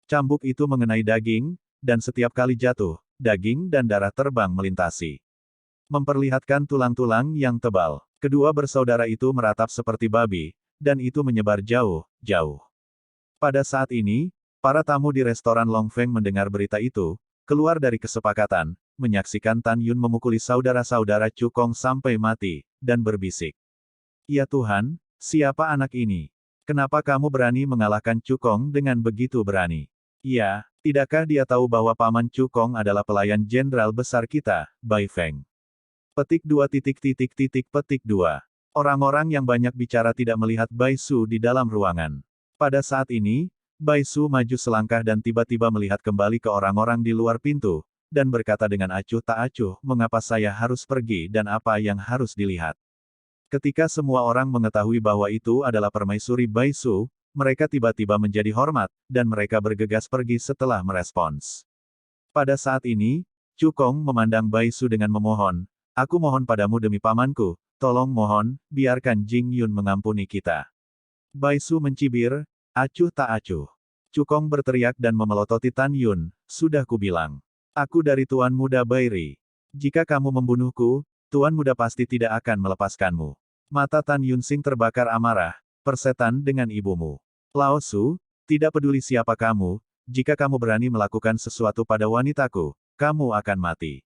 Cambuk itu mengenai daging, dan setiap kali jatuh, daging dan darah terbang melintasi. Memperlihatkan tulang-tulang yang tebal. Kedua bersaudara itu meratap seperti babi, dan itu menyebar jauh-jauh. Pada saat ini, para tamu di restoran Long Feng mendengar berita itu, keluar dari kesepakatan, menyaksikan Tan Yun memukuli saudara-saudara Cukong sampai mati, dan berbisik. Ya Tuhan, siapa anak ini? Kenapa kamu berani mengalahkan Cukong dengan begitu berani? Iya, tidakkah dia tahu bahwa Paman Cukong adalah pelayan jenderal besar kita, Bai Feng? Petik 2. Orang-orang yang banyak bicara tidak melihat Bai Su di dalam ruangan. Pada saat ini, Bai Su maju selangkah dan tiba-tiba melihat kembali ke orang-orang di luar pintu, dan berkata dengan acuh tak acuh, mengapa saya harus pergi dan apa yang harus dilihat. Ketika semua orang mengetahui bahwa itu adalah permaisuri Bai Su, mereka tiba-tiba menjadi hormat, dan mereka bergegas pergi setelah merespons. Pada saat ini, Cukong memandang Bai Su dengan memohon, aku mohon padamu demi pamanku, tolong mohon, biarkan Jing Yun mengampuni kita. Bai Su mencibir, acuh tak acuh. Cukong berteriak dan memelototi Tan Yun, sudah kubilang. Aku dari Tuan Muda Bairi. Jika kamu membunuhku, Tuan Muda pasti tidak akan melepaskanmu. Mata Tan Yun Sing terbakar amarah, persetan dengan ibumu. Lao Su, tidak peduli siapa kamu, jika kamu berani melakukan sesuatu pada wanitaku, kamu akan mati.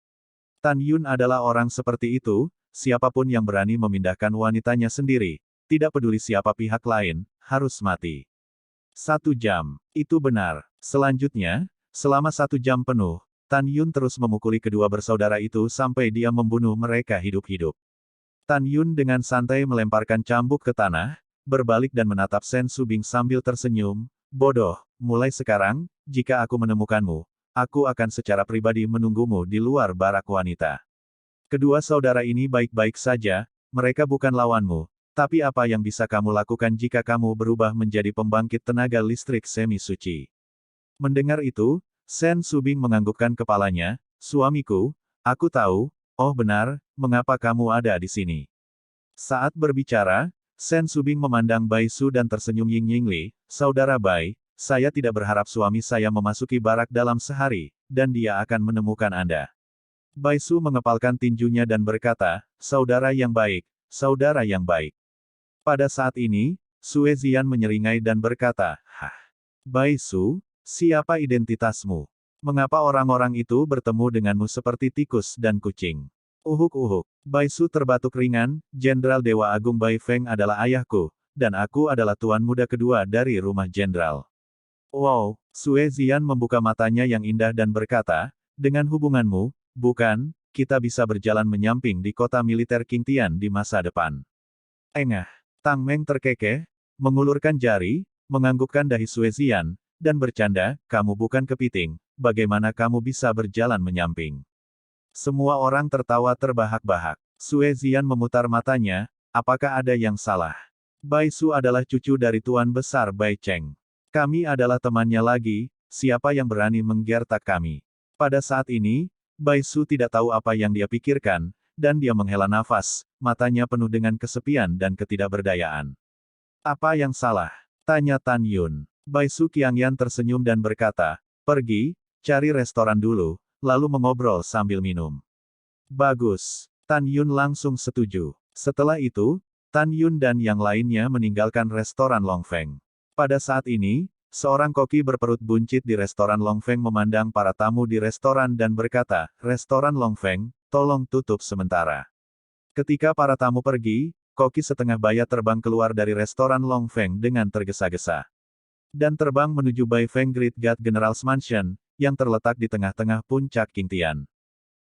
Tan Yun adalah orang seperti itu, siapapun yang berani memindahkan wanitanya sendiri, tidak peduli siapa pihak lain, harus mati. 1 jam. Itu benar. Selanjutnya, selama 1 jam penuh, Tan Yun terus memukuli kedua bersaudara itu sampai dia membunuh mereka hidup-hidup. Tan Yun dengan santai melemparkan cambuk ke tanah, berbalik dan menatap Sen Subing sambil tersenyum, bodoh, mulai sekarang, jika aku menemukanmu, aku akan secara pribadi menunggumu di luar barak wanita. Kedua saudara ini baik-baik saja, mereka bukan lawanmu. Tapi apa yang bisa kamu lakukan jika kamu berubah menjadi pembangkit tenaga listrik semi-suci? Mendengar itu, Sen Subing menganggukkan kepalanya, suamiku, aku tahu, oh benar, mengapa kamu ada di sini. Saat berbicara, Sen Subing memandang Bai Su dan tersenyum Ying Yingli, saudara Bai, saya tidak berharap suami saya memasuki barak dalam sehari, dan dia akan menemukan Anda. Bai Su mengepalkan tinjunya dan berkata, saudara yang baik, saudara yang baik. Pada saat ini, Sue Zian menyeringai dan berkata, hah. Bai Su, siapa identitasmu? Mengapa orang-orang itu bertemu denganmu seperti tikus dan kucing? Uhuk-uhuk. Bai Su terbatuk ringan, Jenderal Dewa Agung Bai Feng adalah ayahku, dan aku adalah tuan muda kedua dari rumah jenderal. Wow, Sue Zian membuka matanya yang indah dan berkata, dengan hubunganmu, bukan, kita bisa berjalan menyamping di kota militer Qingtian di masa depan. Engah. Tang Meng terkekeh, mengulurkan jari, menganggukkan dahi Sue Zian, dan bercanda, kamu bukan kepiting, bagaimana kamu bisa berjalan menyamping? Semua orang tertawa terbahak-bahak. Sue Zian memutar matanya, apakah ada yang salah? Bai Su adalah cucu dari Tuan Besar Bai Cheng. Kami adalah temannya lagi, siapa yang berani menggertak kami? Pada saat ini, Bai Su tidak tahu apa yang dia pikirkan, dan dia menghela nafas, matanya penuh dengan kesepian dan ketidakberdayaan. Apa yang salah? Tanya Tan Yun. Bai Su Qiangyan tersenyum dan berkata, pergi, cari restoran dulu, lalu mengobrol sambil minum. Bagus. Tan Yun langsung setuju. Setelah itu, Tan Yun dan yang lainnya meninggalkan restoran Long Feng. Pada saat ini, seorang koki berperut buncit di restoran Long Feng memandang para tamu di restoran dan berkata, restoran Long Feng, tolong tutup sementara. Ketika para tamu pergi, koki setengah baya terbang keluar dari restoran Long Feng dengan tergesa-gesa. Dan terbang menuju Bai Feng Great God General's Mansion, yang terletak di tengah-tengah puncak Qingtian.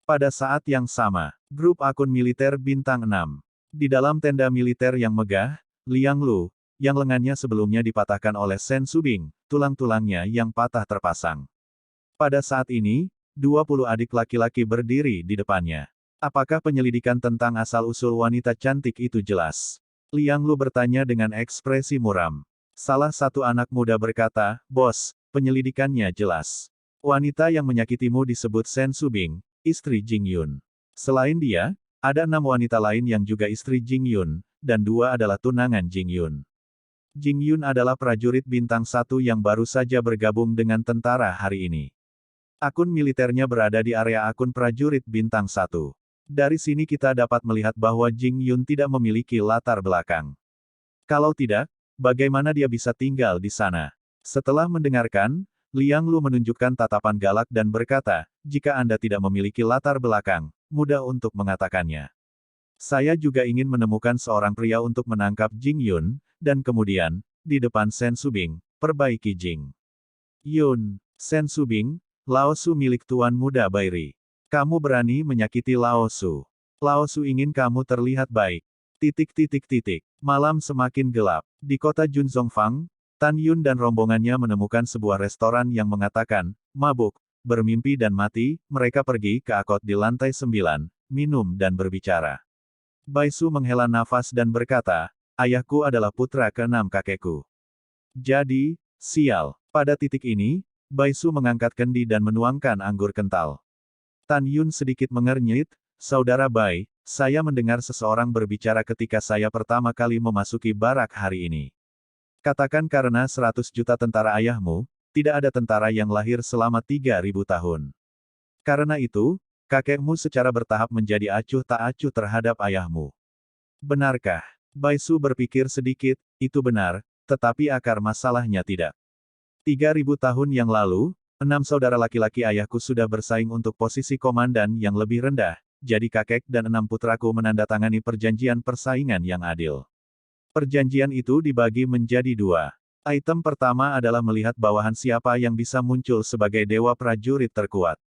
Pada saat yang sama, grup akun militer bintang 6. Di dalam tenda militer yang megah, Liang Lu, yang lengannya sebelumnya dipatahkan oleh Shen Subing, tulang-tulangnya yang patah terpasang. Pada saat ini, 20 adik laki-laki berdiri di depannya. Apakah penyelidikan tentang asal-usul wanita cantik itu jelas? Liang Lu bertanya dengan ekspresi muram. Salah satu anak muda berkata, bos, penyelidikannya jelas. Wanita yang menyakitimu disebut Shen Subing, istri Jing Yun. Selain dia, ada 6 wanita lain yang juga istri Jing Yun, dan 2 adalah tunangan Jing Yun. Jing Yun adalah prajurit bintang 1 yang baru saja bergabung dengan tentara hari ini. Akun militernya berada di area akun prajurit bintang 1. Dari sini kita dapat melihat bahwa Jing Yun tidak memiliki latar belakang. Kalau tidak, bagaimana dia bisa tinggal di sana? Setelah mendengarkan, Liang Lu menunjukkan tatapan galak dan berkata, jika Anda tidak memiliki latar belakang, mudah untuk mengatakannya. Saya juga ingin menemukan seorang pria untuk menangkap Jing Yun, dan kemudian, di depan Shen Subing, perbaiki Jing Yun. Shen Subing, Lao Su milik Tuan Muda Bairi. Kamu berani menyakiti Lao Su. Lao Su ingin kamu terlihat baik. Malam semakin gelap. Di kota Junzongfang, Tan Yun dan rombongannya menemukan sebuah restoran yang mengatakan, mabuk, bermimpi dan mati, mereka pergi ke akot di lantai 9, minum dan berbicara. Bai Su menghela nafas dan berkata, ayahku adalah putra ke-6 kakekku. Jadi, sial. Pada titik ini, Bai Su mengangkat kendi dan menuangkan anggur kental. Tan Yun sedikit mengernyit, saudara Bai, saya mendengar seseorang berbicara ketika saya pertama kali memasuki barak hari ini. Katakan karena 100 juta tentara ayahmu, tidak ada tentara yang lahir selama 3.000 tahun. Karena itu, kakekmu secara bertahap menjadi acuh tak acuh terhadap ayahmu. Benarkah? Bai Su berpikir sedikit, itu benar, tetapi akar masalahnya tidak. 3.000 tahun yang lalu, 6 saudara laki-laki ayahku sudah bersaing untuk posisi komandan yang lebih rendah, jadi kakek dan 6 putraku menandatangani perjanjian persaingan yang adil. Perjanjian itu dibagi menjadi 2. Item pertama adalah melihat bawahan siapa yang bisa muncul sebagai dewa prajurit terkuat.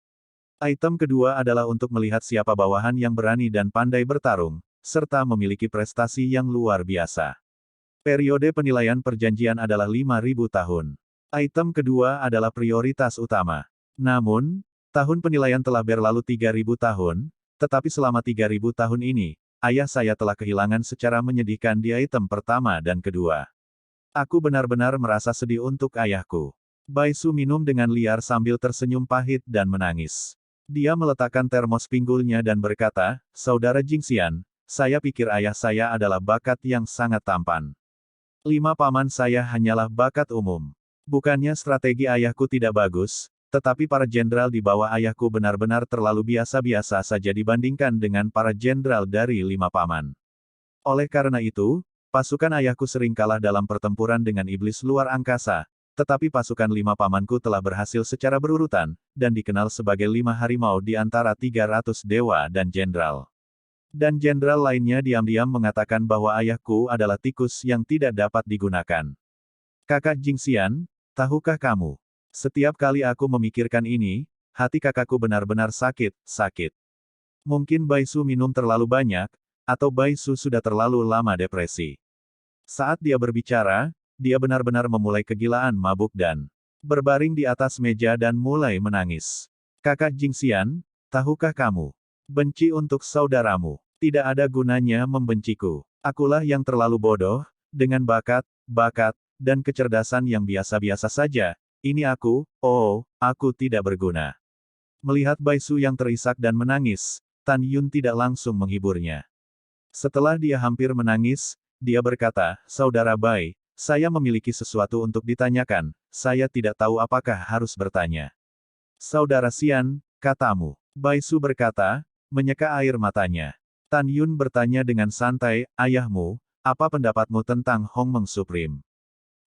Item kedua adalah untuk melihat siapa bawahan yang berani dan pandai bertarung, serta memiliki prestasi yang luar biasa. Periode penilaian perjanjian adalah 5.000 tahun. Item kedua adalah prioritas utama. Namun, tahun penilaian telah berlalu 3.000 tahun, tetapi selama 3.000 tahun ini, ayah saya telah kehilangan secara menyedihkan di item pertama dan kedua. Aku benar-benar merasa sedih untuk ayahku. Bai Su minum dengan liar sambil tersenyum pahit dan menangis. Dia meletakkan termos pinggulnya dan berkata, saudara Jingxian, saya pikir ayah saya adalah bakat yang sangat tampan. 5 paman saya hanyalah bakat umum. Bukannya strategi ayahku tidak bagus, tetapi para jenderal di bawah ayahku benar-benar terlalu biasa-biasa saja dibandingkan dengan para jenderal dari 5 paman. Oleh karena itu, pasukan ayahku sering kalah dalam pertempuran dengan iblis luar angkasa, tetapi pasukan 5 pamanku telah berhasil secara berurutan, dan dikenal sebagai 5 harimau di antara 300 dewa dan jenderal. Dan jenderal lainnya diam-diam mengatakan bahwa ayahku adalah tikus yang tidak dapat digunakan. Kakak Jingxian, tahukah kamu? Setiap kali aku memikirkan ini, hati kakakku benar-benar sakit. Mungkin Bai Su minum terlalu banyak, atau Bai Su sudah terlalu lama depresi. Saat dia berbicara, dia benar-benar memulai kegilaan mabuk dan berbaring di atas meja dan mulai menangis. Kakak Jingxian, tahukah kamu? Benci untuk saudaramu. Tidak ada gunanya membenciku. Akulah yang terlalu bodoh, dengan bakat, dan kecerdasan yang biasa-biasa saja. Ini aku tidak berguna. Melihat Bai Su yang terisak dan menangis, Tan Yun tidak langsung menghiburnya. Setelah dia hampir menangis, dia berkata, Saudara Bai, saya memiliki sesuatu untuk ditanyakan, saya tidak tahu apakah harus bertanya. Saudara Xian, katamu. Bai Su berkata, menyeka air matanya. Tan Yun bertanya dengan santai, ayahmu, apa pendapatmu tentang Hongmeng Supreme?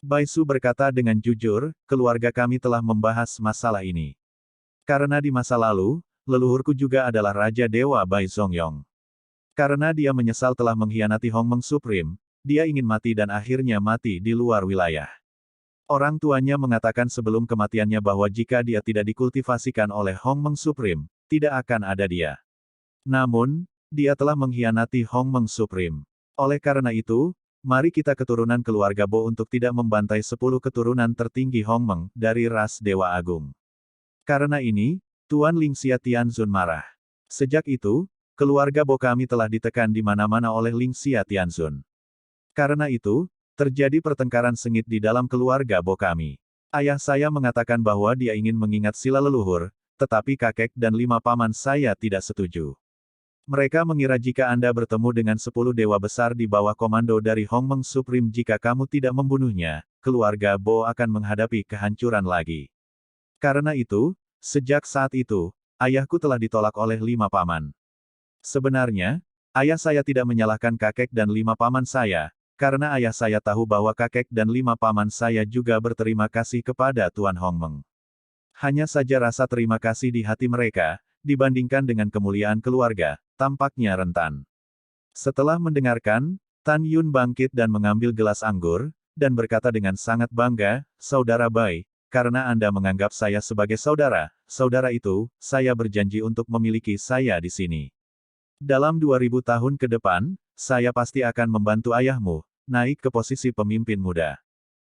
Bai Su berkata dengan jujur, keluarga kami telah membahas masalah ini. Karena di masa lalu, leluhurku juga adalah Raja Dewa Bai Zongyong. Karena dia menyesal telah mengkhianati Hongmeng Supreme, dia ingin mati dan akhirnya mati di luar wilayah. Orang tuanya mengatakan sebelum kematiannya bahwa jika dia tidak dikultivasikan oleh Hongmeng Supreme, tidak akan ada dia. Namun, dia telah mengkhianati Hongmeng Supreme. Oleh karena itu, mari kita keturunan keluarga Bo untuk tidak membantai 10 keturunan tertinggi Hongmeng dari ras Dewa Agung. Karena ini, Tuan Lingxia Tianzun marah. Sejak itu, keluarga Bo kami telah ditekan di mana-mana oleh Lingxia Tianzun. Karena itu, terjadi pertengkaran sengit di dalam keluarga Bo kami. Ayah saya mengatakan bahwa dia ingin mengingat sila leluhur, tetapi kakek dan 5 paman saya tidak setuju. Mereka mengira jika Anda bertemu dengan 10 dewa besar di bawah komando dari Hongmeng Supreme jika kamu tidak membunuhnya, keluarga Bo akan menghadapi kehancuran lagi. Karena itu, sejak saat itu, ayahku telah ditolak oleh 5 paman. Sebenarnya, ayah saya tidak menyalahkan kakek dan 5 paman saya, karena ayah saya tahu bahwa kakek dan 5 paman saya juga berterima kasih kepada Tuan Hongmeng. Hanya saja rasa terima kasih di hati mereka, dibandingkan dengan kemuliaan keluarga, tampaknya rentan. Setelah mendengarkan, Tan Yun bangkit dan mengambil gelas anggur, dan berkata dengan sangat bangga, Saudara Bai, karena Anda menganggap saya sebagai saudara itu, saya berjanji untuk memiliki saya di sini. Dalam 2000 tahun ke depan, saya pasti akan membantu ayahmu, naik ke posisi pemimpin muda.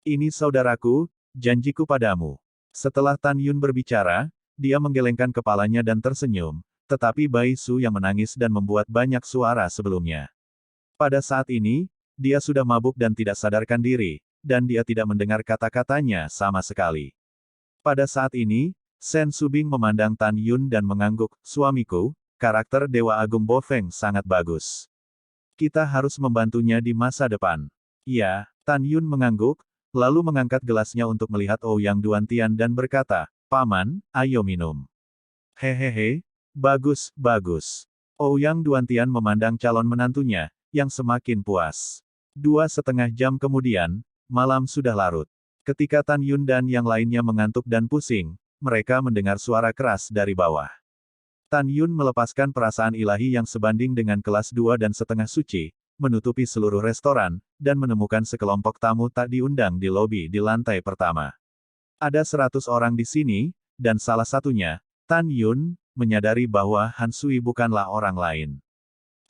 Ini saudaraku, janjiku padamu. Setelah Tan Yun berbicara, dia menggelengkan kepalanya dan tersenyum, tetapi Bai Su yang menangis dan membuat banyak suara sebelumnya. Pada saat ini, dia sudah mabuk dan tidak sadarkan diri, dan dia tidak mendengar kata-katanya sama sekali. Pada saat ini, Shen Subing memandang Tan Yun dan mengangguk, suamiku, karakter Dewa Agung Bo Feng sangat bagus. Kita harus membantunya di masa depan. Ya, Tan Yun mengangguk, lalu mengangkat gelasnya untuk melihat Ouyang Duantian dan berkata, Paman, ayo minum. Hehehe, bagus. Ouyang Duantian memandang calon menantunya, yang semakin puas. 2,5 jam kemudian, malam sudah larut. Ketika Tan Yun dan yang lainnya mengantuk dan pusing, mereka mendengar suara keras dari bawah. Tan Yun melepaskan perasaan ilahi yang sebanding dengan kelas 2,5 suci, menutupi seluruh restoran, dan menemukan sekelompok tamu tak diundang di lobi di lantai pertama. Ada 100 orang di sini, dan salah satunya, Tan Yun, menyadari bahwa Han Sui bukanlah orang lain.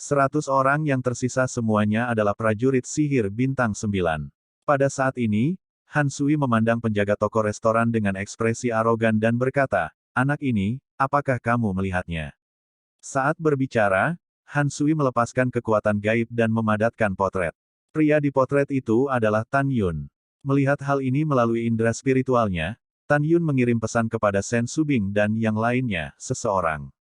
100 orang yang tersisa semuanya adalah prajurit sihir bintang 9. Pada saat ini, Han Sui memandang penjaga toko restoran dengan ekspresi arogan dan berkata, anak ini, apakah kamu melihatnya? Saat berbicara, Han Sui melepaskan kekuatan gaib dan memadatkan potret. Pria di potret itu adalah Tan Yun. Melihat hal ini melalui indera spiritualnya, Tan Yun mengirim pesan kepada Shen Subing dan yang lainnya, seseorang.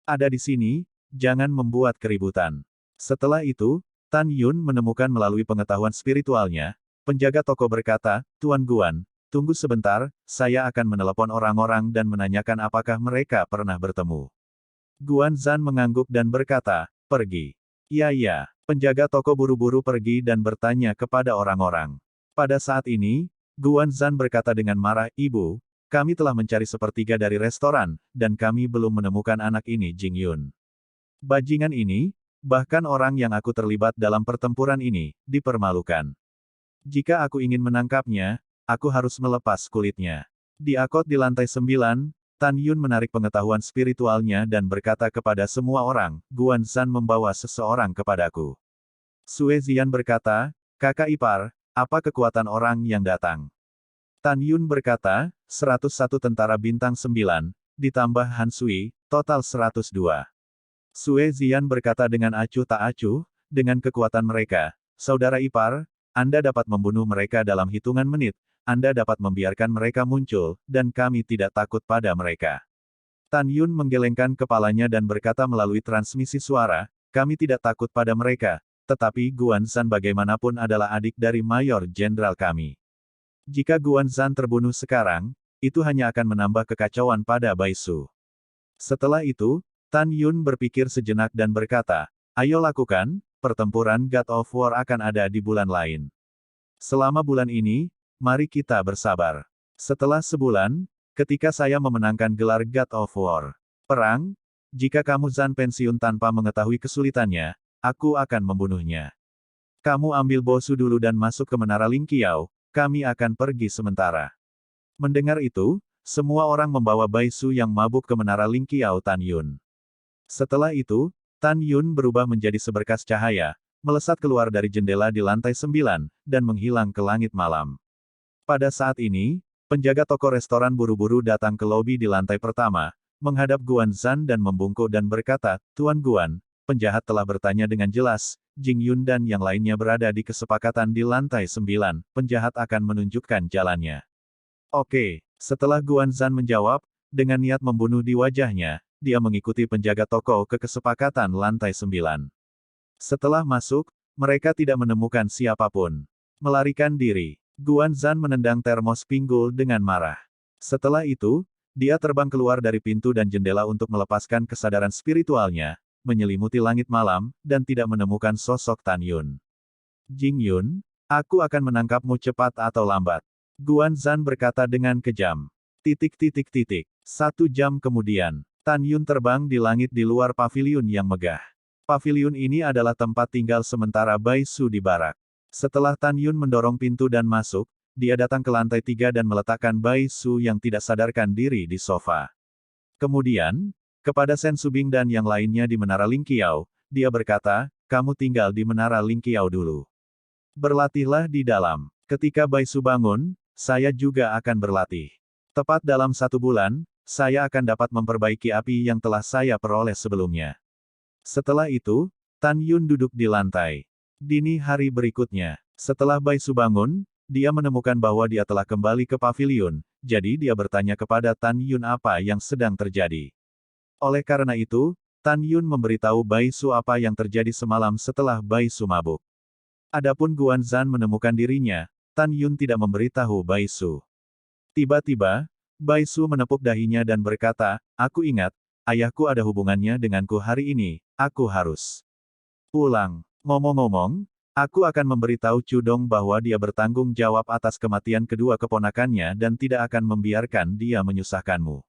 Ada di sini, jangan membuat keributan. Setelah itu, Tan Yun menemukan melalui pengetahuan spiritualnya, penjaga toko berkata, Tuan Guan, tunggu sebentar, saya akan menelepon orang-orang dan menanyakan apakah mereka pernah bertemu. Guan Zhan mengangguk dan berkata, pergi. Ya, penjaga toko buru-buru pergi dan bertanya kepada orang-orang. Pada saat ini, Guan Zhan berkata dengan marah, Ibu, kami telah mencari sepertiga dari restoran, dan kami belum menemukan anak ini Jing Yun. Bajingan ini, Bahkan orang yang aku terlibat dalam pertempuran ini, dipermalukan. Jika aku ingin menangkapnya, aku harus melepas kulitnya. Di akot di lantai 9, Tan Yun menarik pengetahuan spiritualnya dan berkata kepada semua orang, Guan Zhan membawa seseorang kepadaku. Sue Zian berkata, kakak ipar, apa kekuatan orang yang datang? Tan Yun berkata, 101 tentara bintang 9, ditambah Han Sui, total 102. Sue Zian berkata dengan acuh tak acuh, dengan kekuatan mereka, saudara ipar, Anda dapat membunuh mereka dalam hitungan menit, Anda dapat membiarkan mereka muncul, dan kami tidak takut pada mereka. Tan Yun menggelengkan kepalanya dan berkata melalui transmisi suara, kami tidak takut pada mereka, tetapi Guan Zhan bagaimanapun adalah adik dari Mayor Jenderal kami. Jika Guan Zhan terbunuh sekarang, itu hanya akan menambah kekacauan pada Bai Su. Setelah itu, Tan Yun berpikir sejenak dan berkata, ayo lakukan, pertempuran God of War akan ada di bulan lain. Selama bulan ini, mari kita bersabar. Setelah sebulan, ketika saya memenangkan gelar God of War perang, jika kamu Zhan pensiun tanpa mengetahui kesulitannya, aku akan membunuhnya. Kamu ambil Bosu dulu dan masuk ke Menara Ling Qiao, kami akan pergi sementara. Mendengar itu, semua orang membawa Bai Su yang mabuk ke Menara Ling Qiao Tan Yun. Setelah itu, Tan Yun berubah menjadi seberkas cahaya, melesat keluar dari jendela di lantai 9, dan menghilang ke langit malam. Pada saat ini, penjaga toko restoran buru-buru datang ke lobi di lantai pertama, menghadap Guan Zhan dan membungkuk dan berkata, Tuan Guan, penjahat telah bertanya dengan jelas, Jing Yun dan yang lainnya berada di kesepakatan di lantai 9, penjahat akan menunjukkan jalannya. Oke, setelah Guan Zhan menjawab, dengan niat membunuh di wajahnya, dia mengikuti penjaga toko ke kesepakatan lantai 9. Setelah masuk, mereka tidak menemukan siapapun. Melarikan diri. Guan Zhan menendang termos pinggul dengan marah. Setelah itu, dia terbang keluar dari pintu dan jendela untuk melepaskan kesadaran spiritualnya, menyelimuti langit malam, dan tidak menemukan sosok Tan Yun. Jing Yun, aku akan menangkapmu cepat atau lambat. Guan Zhan berkata dengan kejam. 1 jam kemudian, Tan Yun terbang di langit di luar paviliun yang megah. Paviliun ini adalah tempat tinggal sementara Bai Su di barak. Setelah Tan Yun mendorong pintu dan masuk, dia datang ke lantai 3 dan meletakkan Bai Su yang tidak sadarkan diri di sofa. Kemudian, kepada Shen Subing dan yang lainnya di Menara Ling Qiao, dia berkata, kamu tinggal di Menara Ling Qiao dulu. Berlatihlah di dalam. Ketika Bai Su bangun, saya juga akan berlatih. Tepat dalam 1 bulan, saya akan dapat memperbaiki api yang telah saya peroleh sebelumnya. Setelah itu, Tan Yun duduk di lantai. Dini hari berikutnya, setelah Bai Su bangun, dia menemukan bahwa dia telah kembali ke paviliun, jadi dia bertanya kepada Tan Yun apa yang sedang terjadi. Oleh karena itu, Tan Yun memberitahu Bai Su apa yang terjadi semalam setelah Bai Su mabuk. Adapun Guan Zhan menemukan dirinya, Tan Yun tidak memberitahu Bai Su. Tiba-tiba, Bai Su menepuk dahinya dan berkata, aku ingat, ayahku ada hubungannya denganku hari ini, aku harus pulang. Ngomong-ngomong, aku akan memberitahu Cudong bahwa dia bertanggung jawab atas kematian kedua keponakannya dan tidak akan membiarkan dia menyusahkanmu.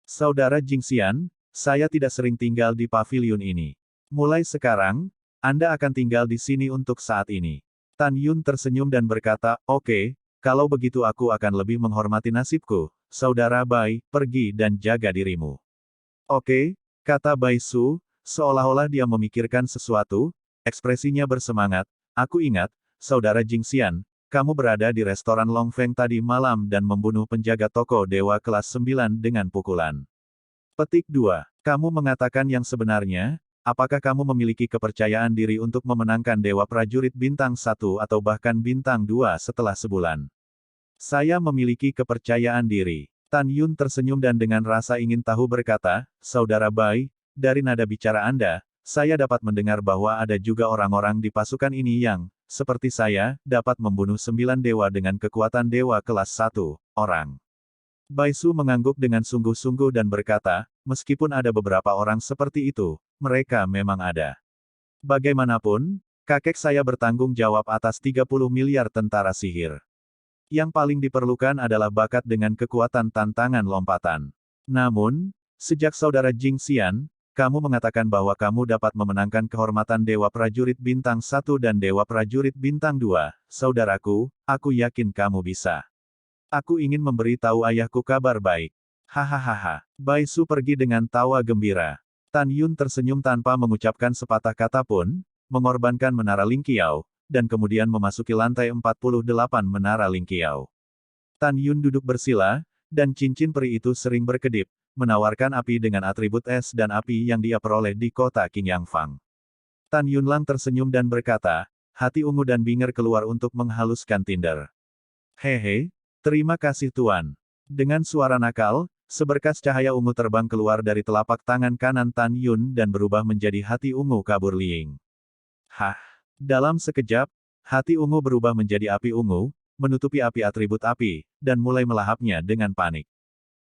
Saudara Jingxian, saya tidak sering tinggal di paviliun ini. Mulai sekarang, Anda akan tinggal di sini untuk saat ini. Tan Yun tersenyum dan berkata, oke, kalau begitu aku akan lebih menghormati nasibku. Saudara Bai, pergi dan jaga dirimu. Oke, kata Bai Su, seolah-olah dia memikirkan sesuatu. Ekspresinya bersemangat, aku ingat, saudara Jingxian, kamu berada di restoran Long Feng tadi malam dan membunuh penjaga toko dewa kelas 9 dengan pukulan. Petik 2. Kamu mengatakan yang sebenarnya, apakah kamu memiliki kepercayaan diri untuk memenangkan dewa prajurit bintang 1 atau bahkan bintang 2 setelah sebulan? Saya memiliki kepercayaan diri. Tan Yun tersenyum dan dengan rasa ingin tahu berkata, saudara Bai, dari nada bicara Anda, saya dapat mendengar bahwa ada juga orang-orang di pasukan ini yang, seperti saya, dapat membunuh 9 dewa dengan kekuatan dewa kelas 1 orang. Bai Su mengangguk dengan sungguh-sungguh dan berkata, meskipun ada beberapa orang seperti itu, mereka memang ada. Bagaimanapun, kakek saya bertanggung jawab atas 30 miliar tentara sihir. Yang paling diperlukan adalah bakat dengan kekuatan tantangan lompatan. Namun, sejak saudara Jingxian, kamu mengatakan bahwa kamu dapat memenangkan kehormatan Dewa Prajurit Bintang 1 dan Dewa Prajurit Bintang 2, saudaraku, aku yakin kamu bisa. Aku ingin memberi tahu ayahku kabar baik. Hahaha. Bai Su pergi dengan tawa gembira. Tan Yun tersenyum tanpa mengucapkan sepatah kata pun, mengorbankan Menara Lingqiao, dan kemudian memasuki lantai 48 Menara Lingqiao. Tan Yun duduk bersila, dan cincin peri itu sering berkedip, menawarkan api dengan atribut es dan api yang dia peroleh di kota Qingyang Fang. Tan Yunlang tersenyum dan berkata, hati ungu dan binger keluar untuk menghaluskan tinder. Hehe, terima kasih Tuan. Dengan suara nakal, seberkas cahaya ungu terbang keluar dari telapak tangan kanan Tan Yun dan berubah menjadi hati ungu kabur liing. Hah! Dalam sekejap, hati ungu berubah menjadi api ungu, menutupi api atribut api, dan mulai melahapnya dengan panik.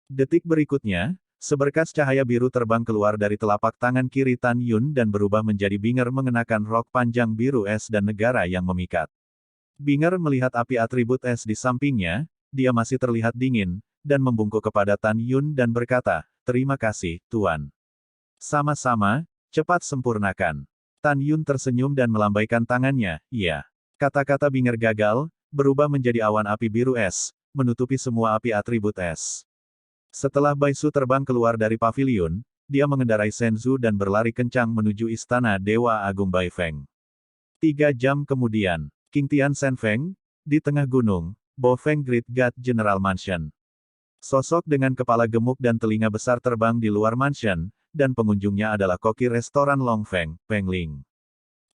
Detik berikutnya, seberkas cahaya biru terbang keluar dari telapak tangan kiri Tan Yun dan berubah menjadi Binger mengenakan rok panjang biru es dan negara yang memikat. Binger melihat api atribut es di sampingnya, dia masih terlihat dingin, dan membungkuk kepada Tan Yun dan berkata, terima kasih, Tuan. Sama-sama, cepat sempurnakan. Tan Yun tersenyum dan melambaikan tangannya, iya. Kata-kata Binger gagal, berubah menjadi awan api biru es, menutupi semua api atribut es. Setelah Bai Su terbang keluar dari paviliun, dia mengendarai Shenzhou dan berlari kencang menuju istana Dewa Agung Bai Feng. 3 jam kemudian, King Tian Shen Feng, di tengah gunung, Bo Feng Great God General Mansion. Sosok dengan kepala gemuk dan telinga besar terbang di luar mansion, dan pengunjungnya adalah koki restoran Long Feng, Peng Ling.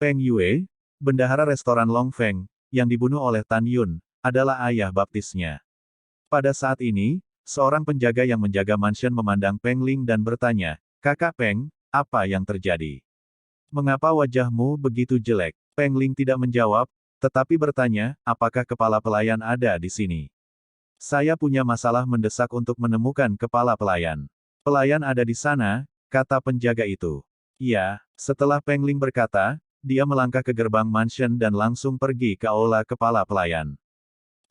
Peng Yue, bendahara restoran Long Feng, yang dibunuh oleh Tan Yun, adalah ayah baptisnya. Pada saat ini, seorang penjaga yang menjaga mansion memandang Peng Ling dan bertanya, Kakak Peng, apa yang terjadi? Mengapa wajahmu begitu jelek? Peng Ling tidak menjawab, tetapi bertanya, apakah kepala pelayan ada di sini? Saya punya masalah mendesak untuk menemukan kepala pelayan. Pelayan ada di sana, kata penjaga itu. Iya, setelah Peng Ling berkata, dia melangkah ke gerbang mansion dan langsung pergi ke aula kepala pelayan.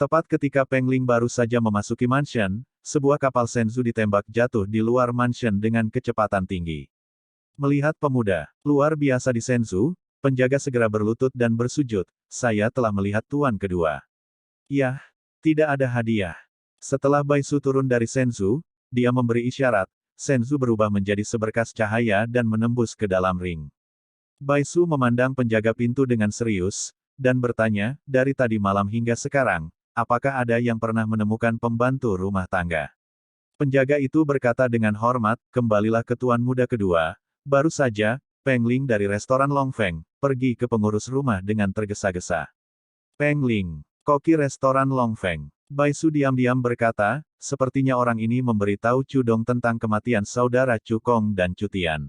Tepat ketika Peng Ling baru saja memasuki mansion, sebuah kapal Shenzhou ditembak jatuh di luar mansion dengan kecepatan tinggi. Melihat pemuda luar biasa di Shenzhou, penjaga segera berlutut dan bersujud, saya telah melihat tuan kedua. Yah, tidak ada hadiah. Setelah Bai Su turun dari Shenzhou, dia memberi isyarat, Shenzhou berubah menjadi seberkas cahaya dan menembus ke dalam ring. Bai Su memandang penjaga pintu dengan serius, dan bertanya, dari tadi malam hingga sekarang, apakah ada yang pernah menemukan pembantu rumah tangga? Penjaga itu berkata dengan hormat, kembalilah ke tuan muda kedua, baru saja, Peng Ling dari restoran Long Feng, pergi ke pengurus rumah dengan tergesa-gesa. Peng Ling, koki restoran Long Feng. Bai Su diam-diam berkata, sepertinya orang ini memberitahu Cudong tentang kematian saudara Cukong dan Cutian.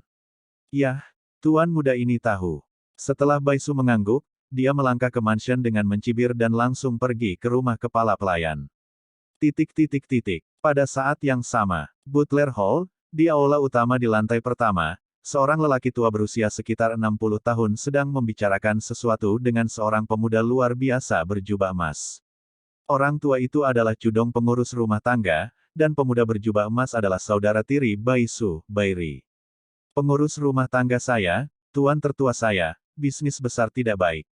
Yah, tuan muda ini tahu. Setelah Bai Su mengangguk, dia melangkah ke mansion dengan mencibir dan langsung pergi ke rumah kepala pelayan. Pada saat yang sama, Butler Hall, di aula utama di lantai pertama, seorang lelaki tua berusia sekitar 60 tahun sedang membicarakan sesuatu dengan seorang pemuda luar biasa berjubah emas. Orang tua itu adalah Cudong pengurus rumah tangga, dan pemuda berjubah emas adalah saudara tiri Bai Su, Bai Ri. Pengurus rumah tangga saya, tuan tertua saya, bisnis besar tidak baik.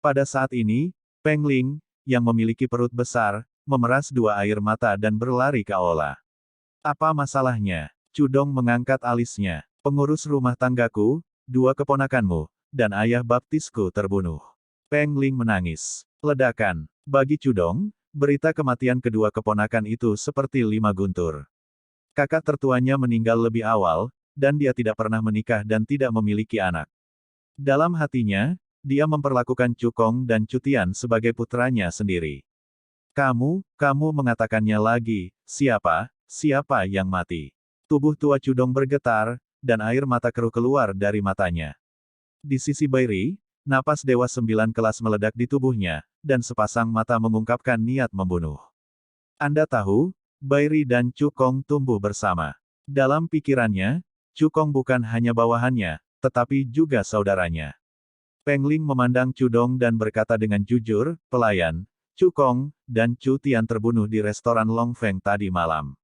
Pada saat ini, Peng Ling, yang memiliki perut besar, memeras 2 air mata dan berlari ke aula. Apa masalahnya? Cudong mengangkat alisnya. Pengurus rumah tanggaku, 2 keponakanmu, dan ayah baptisku terbunuh. Peng Ling menangis. Ledakan. Bagi Cudong, berita kematian kedua keponakan itu seperti 5 guntur. Kakak tertuanya meninggal lebih awal, dan dia tidak pernah menikah dan tidak memiliki anak. Dalam hatinya, dia memperlakukan Cukong dan Cutian sebagai putranya sendiri. Kamu mengatakannya lagi, siapa yang mati? Tubuh tua Cudong bergetar, dan air mata keruh keluar dari matanya. Di sisi Bai Ri, napas Dewa 9 kelas meledak di tubuhnya, dan sepasang mata mengungkapkan niat membunuh. Anda tahu, Bai Ri dan Cukong tumbuh bersama. Dalam pikirannya, Cukong bukan hanya bawahannya, tetapi juga saudaranya. Peng Ling memandang Cudong dan berkata dengan jujur, pelayan, Cukong, dan Cutian terbunuh di restoran Long Feng tadi malam.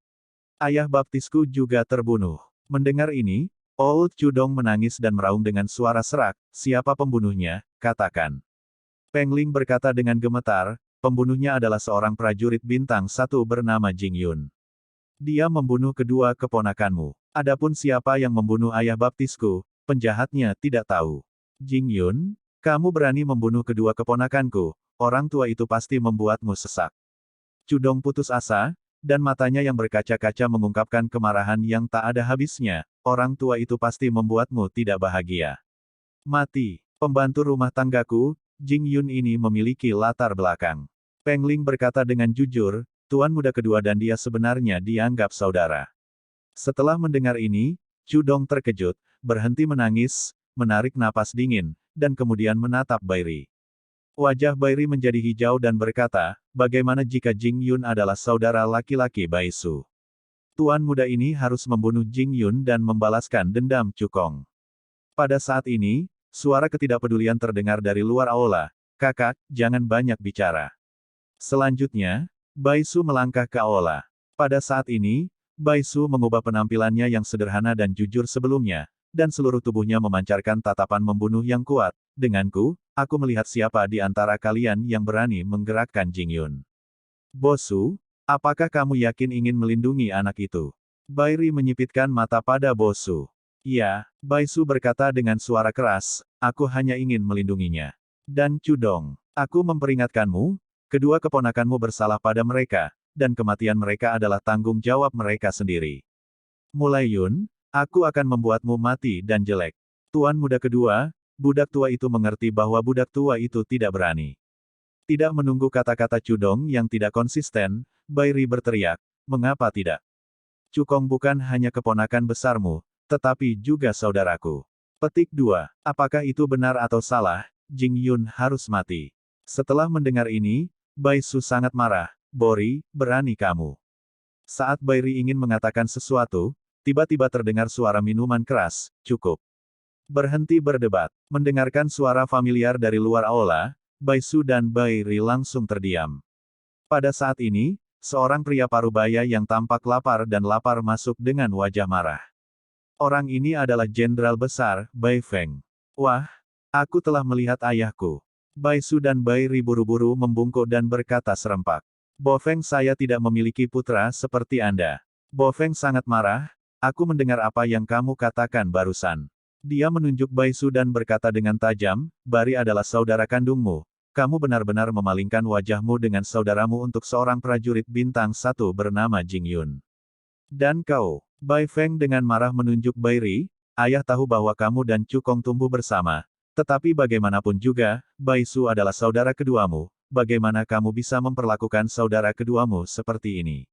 Ayah baptisku juga terbunuh. Mendengar ini, Old Chudong menangis dan meraung dengan suara serak, siapa pembunuhnya, katakan. Peng Ling berkata dengan gemetar, pembunuhnya adalah seorang prajurit bintang 1 bernama Jing Yun. Dia membunuh kedua keponakanmu. Adapun siapa yang membunuh ayah baptisku, penjahatnya tidak tahu. Jing Yun, kamu berani membunuh kedua keponakanku, orang tua itu pasti membuatmu sesak. Chudong putus asa, dan matanya yang berkaca-kaca mengungkapkan kemarahan yang tak ada habisnya, orang tua itu pasti membuatmu tidak bahagia. Mati, pembantu rumah tanggaku, Jing Yun ini memiliki latar belakang. Peng Ling berkata dengan jujur, tuan muda kedua dan dia sebenarnya dianggap saudara. Setelah mendengar ini, Chudong terkejut, berhenti menangis, menarik napas dingin, dan kemudian menatap Bairi. Wajah Bairi menjadi hijau dan berkata, bagaimana jika Jing Yun adalah saudara laki-laki Baisu? Tuan muda ini harus membunuh Jing Yun dan membalaskan dendam Cukong. Pada saat ini, suara ketidakpedulian terdengar dari luar aula, kakak, jangan banyak bicara. Selanjutnya, Baisu melangkah ke aula. Pada saat ini, Baisu mengubah penampilannya yang sederhana dan jujur sebelumnya, dan seluruh tubuhnya memancarkan tatapan membunuh yang kuat. Denganku, aku melihat siapa di antara kalian yang berani menggerakkan Jing Yun. Bosu, apakah kamu yakin ingin melindungi anak itu? Bairi menyipitkan mata pada Bosu. Ya, Baisu berkata dengan suara keras, aku hanya ingin melindunginya. Dan Chudong, aku memperingatkanmu, kedua keponakanmu bersalah pada mereka, dan kematian mereka adalah tanggung jawab mereka sendiri. Mulai Yun, aku akan membuatmu mati dan jelek. Tuan muda kedua, budak tua itu mengerti bahwa budak tua itu tidak berani. Tidak menunggu kata-kata Chudong yang tidak konsisten, Bairi berteriak, mengapa tidak? Cukong bukan hanya keponakan besarmu, tetapi juga saudaraku. Petik 2. Apakah itu benar atau salah, Jing Yun harus mati. Setelah mendengar ini, Baisu sangat marah, Bori, berani kamu. Saat Bairi ingin mengatakan sesuatu, tiba-tiba terdengar suara minuman keras, cukup. Berhenti berdebat. Mendengarkan suara familiar dari luar aula, Baisu dan Bairi langsung terdiam. Pada saat ini, seorang pria parubaya yang tampak lapar dan lapar masuk dengan wajah marah. Orang ini adalah Jenderal Besar, Bai Feng. Wah, aku telah melihat ayahku. Baisu dan Bairi buru-buru membungkuk dan berkata serempak. Bo Feng, saya tidak memiliki putra seperti Anda. Bo Feng sangat marah, aku mendengar apa yang kamu katakan barusan. Dia menunjuk Baisu dan berkata dengan tajam, Bari adalah saudara kandungmu. Kamu benar-benar memalingkan wajahmu dengan saudaramu untuk seorang prajurit bintang 1 bernama Jing Yun. Dan kau, Bai Feng dengan marah menunjuk Bairi, ayah tahu bahwa kamu dan Cukong tumbuh bersama. Tetapi bagaimanapun juga, Baisu adalah saudara keduamu, bagaimana kamu bisa memperlakukan saudara keduamu seperti ini?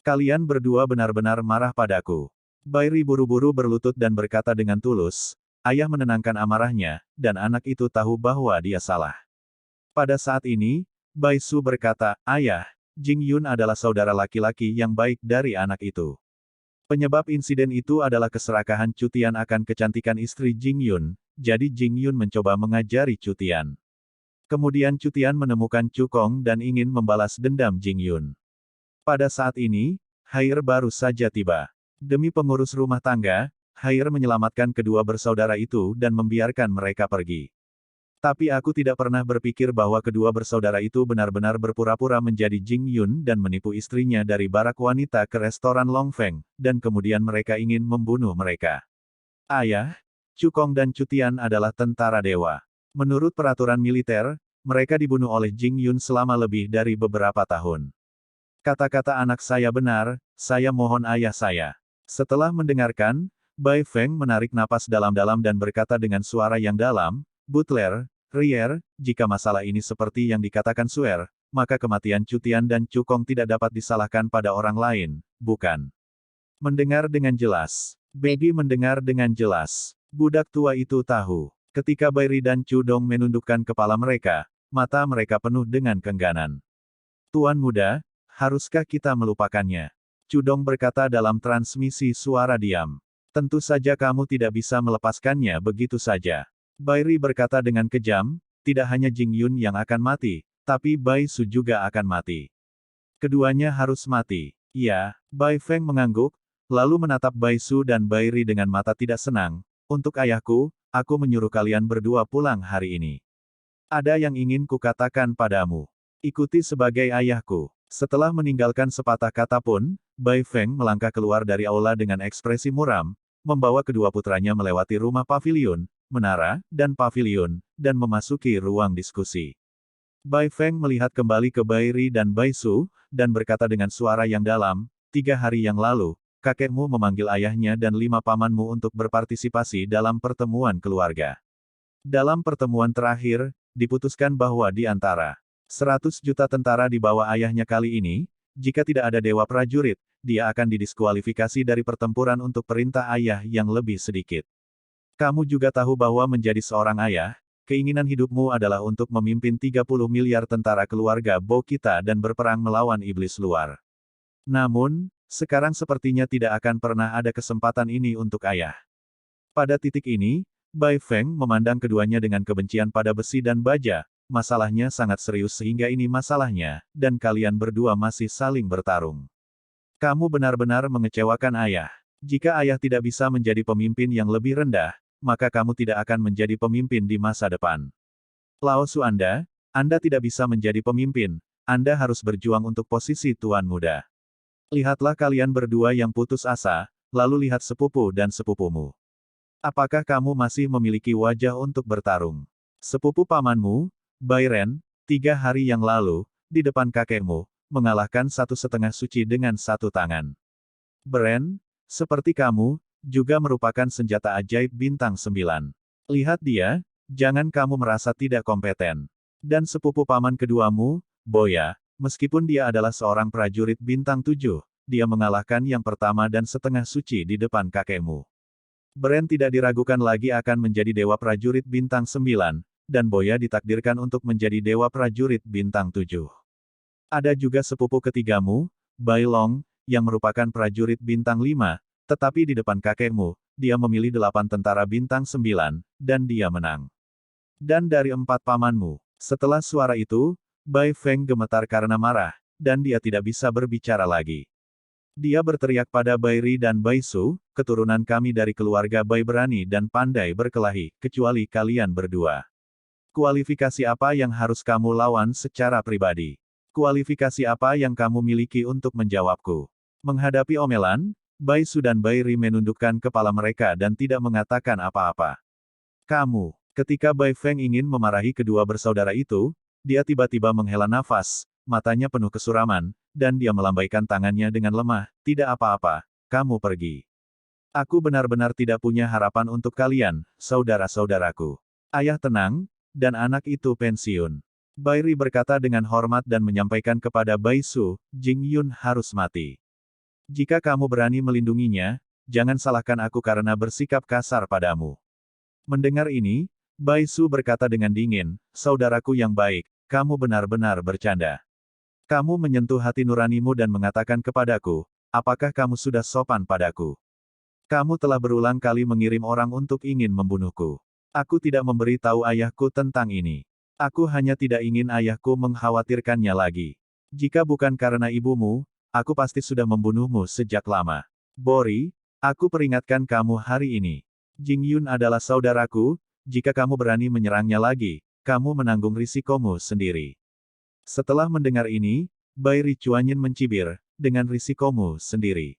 Kalian berdua benar-benar marah padaku. Bairi buru-buru berlutut dan berkata dengan tulus, ayah menenangkan amarahnya, dan anak itu tahu bahwa dia salah. Pada saat ini, Baisu berkata, ayah, Jing Yun adalah saudara laki-laki yang baik dari anak itu. Penyebab insiden itu adalah keserakahan Cutian akan kecantikan istri Jing Yun, jadi Jing Yun mencoba mengajari Cutian. Kemudian Cutian menemukan Cukong dan ingin membalas dendam Jing Yun. Pada saat ini, Haier baru saja tiba. Demi pengurus rumah tangga, Haier menyelamatkan kedua bersaudara itu dan membiarkan mereka pergi. Tapi aku tidak pernah berpikir bahwa kedua bersaudara itu benar-benar berpura-pura menjadi Jing Yun dan menipu istrinya dari barak wanita ke restoran Long Feng, dan kemudian mereka ingin membunuh mereka. Ayah, Cukong dan Cutian adalah tentara dewa. Menurut peraturan militer, mereka dibunuh oleh Jing Yun selama lebih dari beberapa tahun. Kata-kata anak saya benar, saya mohon ayah saya. Setelah mendengarkan, Bai Feng menarik napas dalam-dalam dan berkata dengan suara yang dalam, Butler, Rier, jika masalah ini seperti yang dikatakan Suer, maka kematian Cutian dan Cukong tidak dapat disalahkan pada orang lain, bukan? Mendengar dengan jelas. Baby mendengar dengan jelas. Budak tua itu tahu. Ketika Bairi dan Chudong menundukkan kepala mereka, mata mereka penuh dengan kengganan. Tuan muda, haruskah kita melupakannya? Chudong berkata dalam transmisi suara diam. Tentu saja kamu tidak bisa melepaskannya begitu saja. Bairi berkata dengan kejam, tidak hanya Jing Yun yang akan mati, tapi Bai Su juga akan mati. Keduanya harus mati. Iya, Bai Feng mengangguk, lalu menatap Bai Su dan Bai Ri dengan mata tidak senang. Untuk ayahku, aku menyuruh kalian berdua pulang hari ini. Ada yang ingin kukatakan padamu. Ikuti sebagai ayahku. Setelah meninggalkan sepatah kata pun, Bai Feng melangkah keluar dari aula dengan ekspresi muram, membawa kedua putranya melewati rumah paviliun, menara, dan paviliun, dan memasuki ruang diskusi. Bai Feng melihat kembali ke Bai Ri dan Bai Su, dan berkata dengan suara yang dalam, 3 hari yang lalu, kakekmu memanggil ayahnya dan 5 pamanmu untuk berpartisipasi dalam pertemuan keluarga. Dalam pertemuan terakhir, diputuskan bahwa di antara 100 juta tentara di bawah ayahnya kali ini, jika tidak ada dewa prajurit, dia akan didiskualifikasi dari pertempuran untuk perintah ayah yang lebih sedikit. Kamu juga tahu bahwa menjadi seorang ayah, keinginan hidupmu adalah untuk memimpin 30 miliar tentara keluarga Bo kita dan berperang melawan iblis luar. Namun, sekarang sepertinya tidak akan pernah ada kesempatan ini untuk ayah. Pada titik ini, Bai Feng memandang keduanya dengan kebencian pada besi dan baja. Masalahnya sangat serius sehingga ini masalahnya, dan kalian berdua masih saling bertarung. Kamu benar-benar mengecewakan ayah. Jika ayah tidak bisa menjadi pemimpin yang lebih rendah, maka kamu tidak akan menjadi pemimpin di masa depan. Lao Su Anda tidak bisa menjadi pemimpin, Anda harus berjuang untuk posisi tuan muda. Lihatlah kalian berdua yang putus asa, lalu lihat sepupu dan sepupumu. Apakah kamu masih memiliki wajah untuk bertarung? Sepupu pamanmu, Bai Ren, 3 hari yang lalu, di depan kakekmu, mengalahkan 1,5 suci dengan 1 tangan. Bren, seperti kamu, juga merupakan senjata ajaib bintang 9. Lihat dia, jangan kamu merasa tidak kompeten. Dan sepupu paman keduamu, Boya, meskipun dia adalah seorang prajurit bintang 7, dia mengalahkan yang pertama dan setengah suci di depan kakekmu. Bren tidak diragukan lagi akan menjadi dewa prajurit bintang 9, dan Boya ditakdirkan untuk menjadi dewa prajurit bintang 7. Ada juga sepupu ketigamu, Bai Long, yang merupakan prajurit bintang 5, tetapi di depan kakekmu, dia memilih 8 tentara bintang 9, dan dia menang. Dan dari 4 pamanmu. Setelah suara itu, Bai Feng gemetar karena marah, dan dia tidak bisa berbicara lagi. Dia berteriak pada Bai Ri dan Bai Su, keturunan kami dari keluarga Bai berani dan pandai berkelahi, kecuali kalian berdua. Kualifikasi apa yang harus kamu lawan secara pribadi? Kualifikasi apa yang kamu miliki untuk menjawabku? Menghadapi omelan, Bai Su dan Bai Ri menundukkan kepala mereka dan tidak mengatakan apa-apa. Kamu, ketika Bai Feng ingin memarahi kedua bersaudara itu, dia tiba-tiba menghela nafas, matanya penuh kesuraman, dan dia melambaikan tangannya dengan lemah, tidak apa-apa, kamu pergi. Aku benar-benar tidak punya harapan untuk kalian, saudara-saudaraku. Ayah tenang, dan anak itu pensiun. Bai Ri berkata dengan hormat dan menyampaikan kepada Bai Su, Jing Yun harus mati. Jika kamu berani melindunginya, jangan salahkan aku karena bersikap kasar padamu. Mendengar ini, Bai Su berkata dengan dingin, saudaraku yang baik, kamu benar-benar bercanda. Kamu menyentuh hati nuranimu dan mengatakan kepadaku, apakah kamu sudah sopan padaku? Kamu telah berulang kali mengirim orang untuk ingin membunuhku. Aku tidak memberi tahu ayahku tentang ini. Aku hanya tidak ingin ayahku mengkhawatirkannya lagi. Jika bukan karena ibumu, aku pasti sudah membunuhmu sejak lama. Bori, aku peringatkan kamu hari ini. Jing Yun adalah saudaraku, jika kamu berani menyerangnya lagi, kamu menanggung risikomu sendiri. Setelah mendengar ini, Bai Ri Chuanyin mencibir, dengan risikomu sendiri.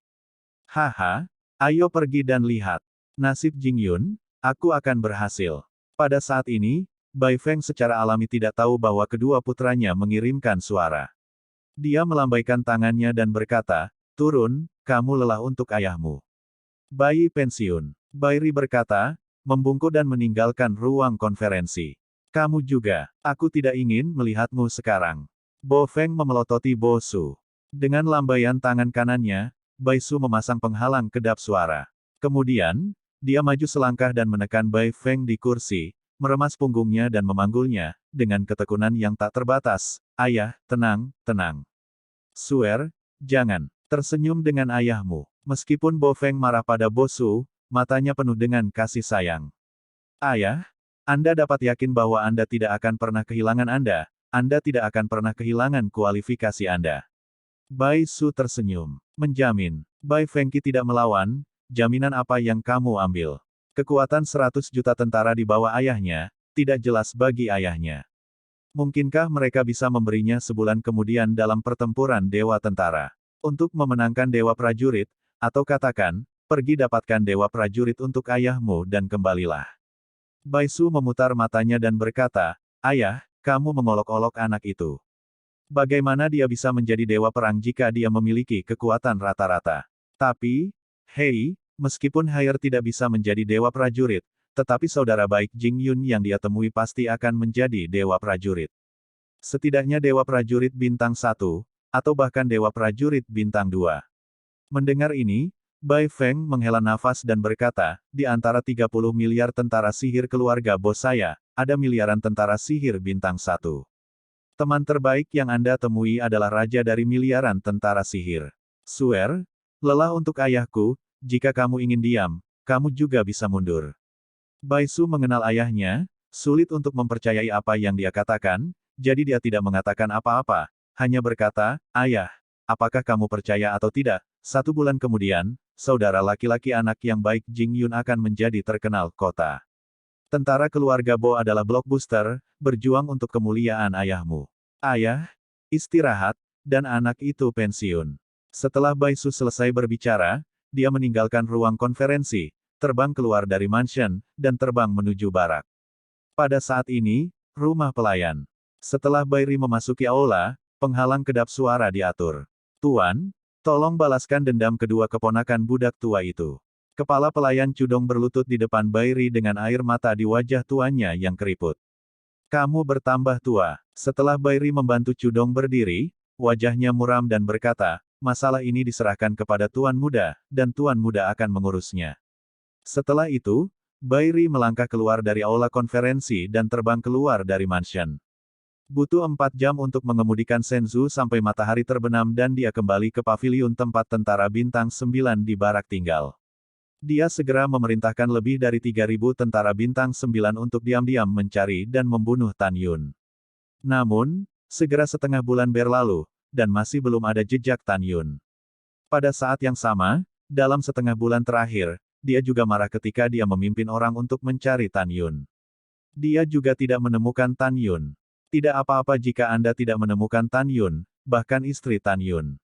Haha, ayo pergi dan lihat. Nasib Jing Yun, aku akan berhasil. Pada saat ini, Bai Feng secara alami tidak tahu bahwa kedua putranya mengirimkan suara. Dia melambaikan tangannya dan berkata, turun, kamu lelah untuk ayahmu. Bayi pensiun. Bai Ri berkata, membungkuk dan meninggalkan ruang konferensi. Kamu juga, aku tidak ingin melihatmu sekarang. Bo Feng memelototi Bo Su. Dengan lambaian tangan kanannya, Bai Su memasang penghalang kedap suara. Kemudian, dia maju selangkah dan menekan Bai Feng di kursi, meremas punggungnya dan memanggulnya, dengan ketekunan yang tak terbatas, ayah, tenang, tenang. Swear, jangan, tersenyum dengan ayahmu. Meskipun Bo Feng marah pada Bo Su, matanya penuh dengan kasih sayang. Ayah, Anda dapat yakin bahwa Anda tidak akan pernah kehilangan Anda tidak akan pernah kehilangan kualifikasi Anda. Bai Su tersenyum, menjamin. Bai Fengqi tidak melawan, jaminan apa yang kamu ambil? Kekuatan 100 juta tentara di bawah ayahnya, tidak jelas bagi ayahnya. Mungkinkah mereka bisa memberinya sebulan kemudian dalam pertempuran Dewa Tentara? Untuk memenangkan Dewa Prajurit, atau katakan, pergi dapatkan Dewa Prajurit untuk ayahmu dan kembalilah. Bai Su memutar matanya dan berkata, Ayah, kamu mengolok-olok anak itu. Bagaimana dia bisa menjadi dewa perang jika dia memiliki kekuatan rata-rata? Tapi, hei, meskipun Haier tidak bisa menjadi dewa prajurit, tetapi saudara baik Jing Yun yang dia temui pasti akan menjadi dewa prajurit. Setidaknya dewa prajurit bintang 1, atau bahkan dewa prajurit bintang 2. Mendengar ini, Bai Feng menghela nafas dan berkata, di antara 30 miliar tentara sihir keluarga bos saya, ada miliaran tentara sihir bintang 1. Teman terbaik yang Anda temui adalah raja dari miliaran tentara sihir. Swear, lelah untuk ayahku, jika kamu ingin diam, kamu juga bisa mundur. Bai Su mengenal ayahnya, sulit untuk mempercayai apa yang dia katakan, jadi dia tidak mengatakan apa-apa, hanya berkata, Ayah, apakah kamu percaya atau tidak? 1 bulan kemudian, saudara laki-laki anak yang baik Jing Yun akan menjadi terkenal kota. Tentara keluarga Bo adalah blockbuster, berjuang untuk kemuliaan ayahmu. Ayah, istirahat, dan anak itu pensiun. Setelah Bai Su selesai berbicara, dia meninggalkan ruang konferensi, terbang keluar dari mansion, dan terbang menuju barak. Pada saat ini, rumah pelayan. Setelah Bai Ri memasuki aula, penghalang kedap suara diatur. Tuan, tolong balaskan dendam kedua keponakan budak tua itu. Kepala pelayan Cudong berlutut di depan Bai Ri dengan air mata di wajah tuannya yang keriput. Kamu bertambah tua. Setelah Bai Ri membantu Cudong berdiri, wajahnya muram dan berkata, masalah ini diserahkan kepada Tuan Muda, dan Tuan Muda akan mengurusnya. Setelah itu, Bai Ri melangkah keluar dari aula konferensi dan terbang keluar dari mansion. Butuh 4 jam untuk mengemudikan Shenzhou sampai matahari terbenam dan dia kembali ke paviliun tempat tentara bintang 9 di barak tinggal. Dia segera memerintahkan lebih dari 3.000 tentara bintang 9 untuk diam-diam mencari dan membunuh Tan Yun. Namun, segera setengah bulan berlalu, dan masih belum ada jejak Tan Yun. Pada saat yang sama, dalam setengah bulan terakhir, dia juga marah ketika dia memimpin orang untuk mencari Tan Yun. Dia juga tidak menemukan Tan Yun. Tidak apa-apa jika Anda tidak menemukan Tan Yun, bahkan istri Tan Yun.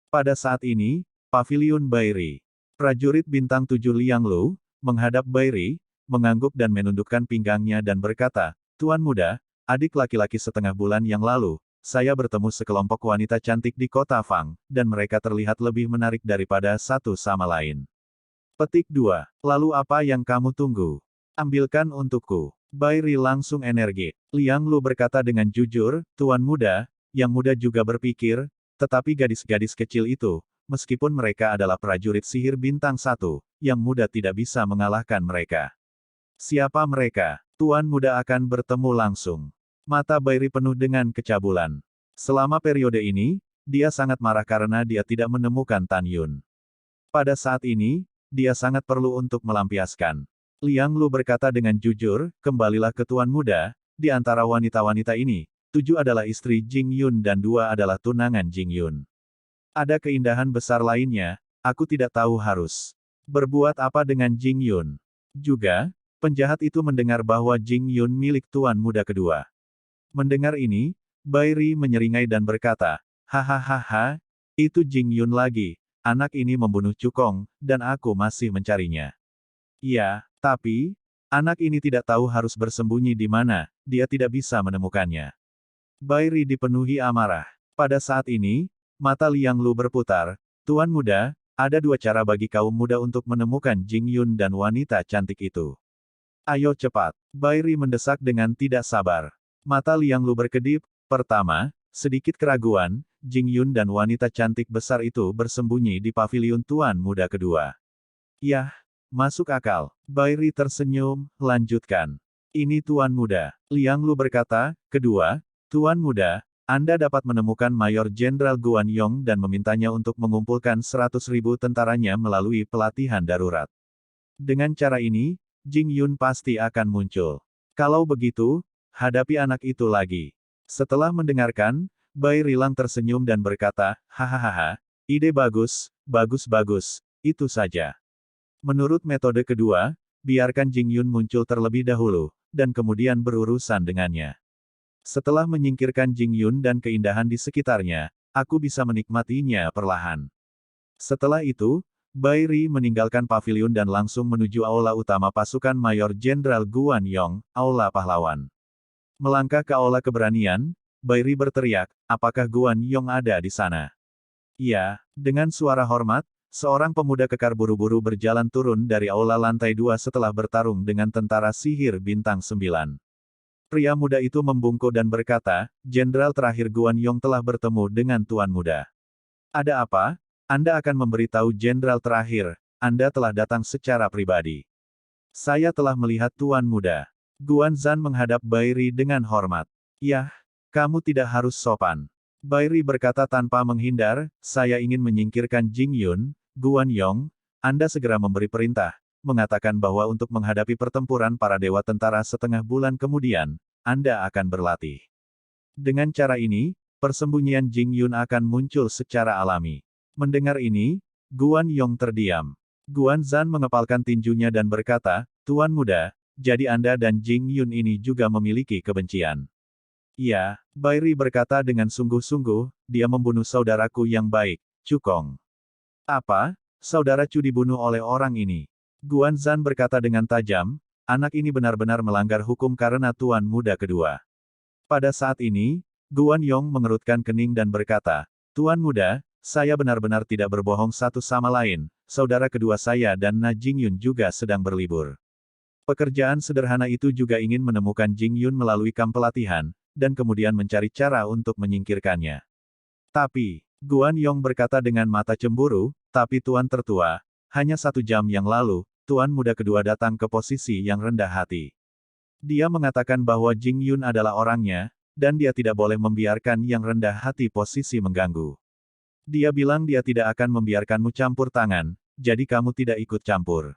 Pada saat ini, paviliun Bai Ri. Prajurit bintang 7 Liang Lu, menghadap Bai Ri, mengangguk dan menundukkan pinggangnya dan berkata, Tuan Muda, adik laki-laki setengah bulan yang lalu, saya bertemu sekelompok wanita cantik di kota Fang, dan mereka terlihat lebih menarik daripada satu sama lain. Petik 2. Lalu apa yang kamu tunggu? Ambilkan untukku. Bai Ri langsung energi. Liang Lu berkata dengan jujur, Tuan Muda, yang muda juga berpikir, tetapi gadis-gadis kecil itu, meskipun mereka adalah prajurit sihir bintang 1, yang muda tidak bisa mengalahkan mereka. Siapa mereka? Tuan Muda akan bertemu langsung. Mata Bai Ri penuh dengan kecabulan. Selama periode ini, dia sangat marah karena dia tidak menemukan Tan Yun. Pada saat ini, dia sangat perlu untuk melampiaskan. Liang Lu berkata dengan jujur, kembalilah ke Tuan Muda, di antara wanita-wanita ini, 7 adalah istri Jing Yun dan 2 adalah tunangan Jing Yun. Ada keindahan besar lainnya, aku tidak tahu harus berbuat apa dengan Jing Yun. Juga, penjahat itu mendengar bahwa Jing Yun milik Tuan Muda kedua. Mendengar ini, Bai Ri menyeringai dan berkata, hahaha, itu Jing Yun lagi, anak ini membunuh Cukong, dan aku masih mencarinya. Ya, tapi, anak ini tidak tahu harus bersembunyi di mana, dia tidak bisa menemukannya. Bai Ri dipenuhi amarah. Pada saat ini, mata Liang Lu berputar, Tuan Muda, ada 2 cara bagi kaum muda untuk menemukan Jing Yun dan wanita cantik itu. Ayo cepat. Bai Ri mendesak dengan tidak sabar. Mata Liang Lu berkedip, pertama, sedikit keraguan, Jing Yun dan wanita cantik besar itu bersembunyi di paviliun Tuan Muda kedua. Yah, masuk akal. Bai Ri tersenyum, lanjutkan. Ini Tuan Muda. Liang Lu berkata, kedua, Tuan Muda, Anda dapat menemukan Mayor Jenderal Guan Yong dan memintanya untuk mengumpulkan 100.000 tentaranya melalui pelatihan darurat. Dengan cara ini, Jing Yun pasti akan muncul. Kalau begitu, hadapi anak itu lagi. Setelah mendengarkan, Bai Rilang tersenyum dan berkata, hahaha, Ide bagus, bagus. Itu saja. Menurut metode kedua, biarkan Jing Yun muncul terlebih dahulu, dan kemudian berurusan dengannya. Setelah menyingkirkan Jing Yun dan keindahan di sekitarnya, aku bisa menikmatinya perlahan. Setelah itu, Bai Ri meninggalkan paviliun dan langsung menuju aula utama pasukan Mayor Jenderal Guan Yong, aula pahlawan. Melangkah ke aula keberanian, Bai Ri berteriak, apakah Guan Yong ada di sana? Iya, dengan suara hormat, seorang pemuda kekar buru-buru berjalan turun dari aula lantai 2 setelah bertarung dengan tentara sihir bintang 9. Pria muda itu membungkuk dan berkata, Jenderal terakhir Guan Yong telah bertemu dengan Tuan Muda. Ada apa? Anda akan memberitahu Jenderal terakhir, Anda telah datang secara pribadi. Saya telah melihat Tuan Muda. Guan Zan menghadap Bai Ri dengan hormat. Yah, kamu tidak harus sopan. Bai Ri berkata tanpa menghindar, saya ingin menyingkirkan Jing Yun, Guan Yong, Anda segera memberi perintah, mengatakan bahwa untuk menghadapi pertempuran para dewa tentara setengah bulan kemudian, Anda akan berlatih. Dengan cara ini, persembunyian Jing Yun akan muncul secara alami. Mendengar ini, Guan Yong terdiam. Guan Zan mengepalkan tinjunya dan berkata, Tuan Muda, jadi Anda dan Jing Yun ini juga memiliki kebencian. Iya, Bai Ri berkata dengan sungguh-sungguh, dia membunuh saudaraku yang baik, Cukong. Apa? Saudara Chu dibunuh oleh orang ini. Guan Zan berkata dengan tajam, anak ini benar-benar melanggar hukum karena Tuan Muda kedua. Pada saat ini, Guan Yong mengerutkan kening dan berkata, Tuan Muda, saya benar-benar tidak berbohong satu sama lain, saudara kedua saya dan Na Jingyun juga sedang berlibur. Pekerjaan sederhana itu juga ingin menemukan Jing Yun melalui kamp pelatihan, dan kemudian mencari cara untuk menyingkirkannya. Tapi, Guan Yong berkata dengan mata cemburu, tapi Tuan tertua, hanya 1 jam yang lalu, Tuan Muda kedua datang ke posisi yang rendah hati. Dia mengatakan bahwa Jing Yun adalah orangnya, dan dia tidak boleh membiarkan yang rendah hati posisi mengganggu. Dia bilang dia tidak akan membiarkanmu campur tangan, jadi kamu tidak ikut campur.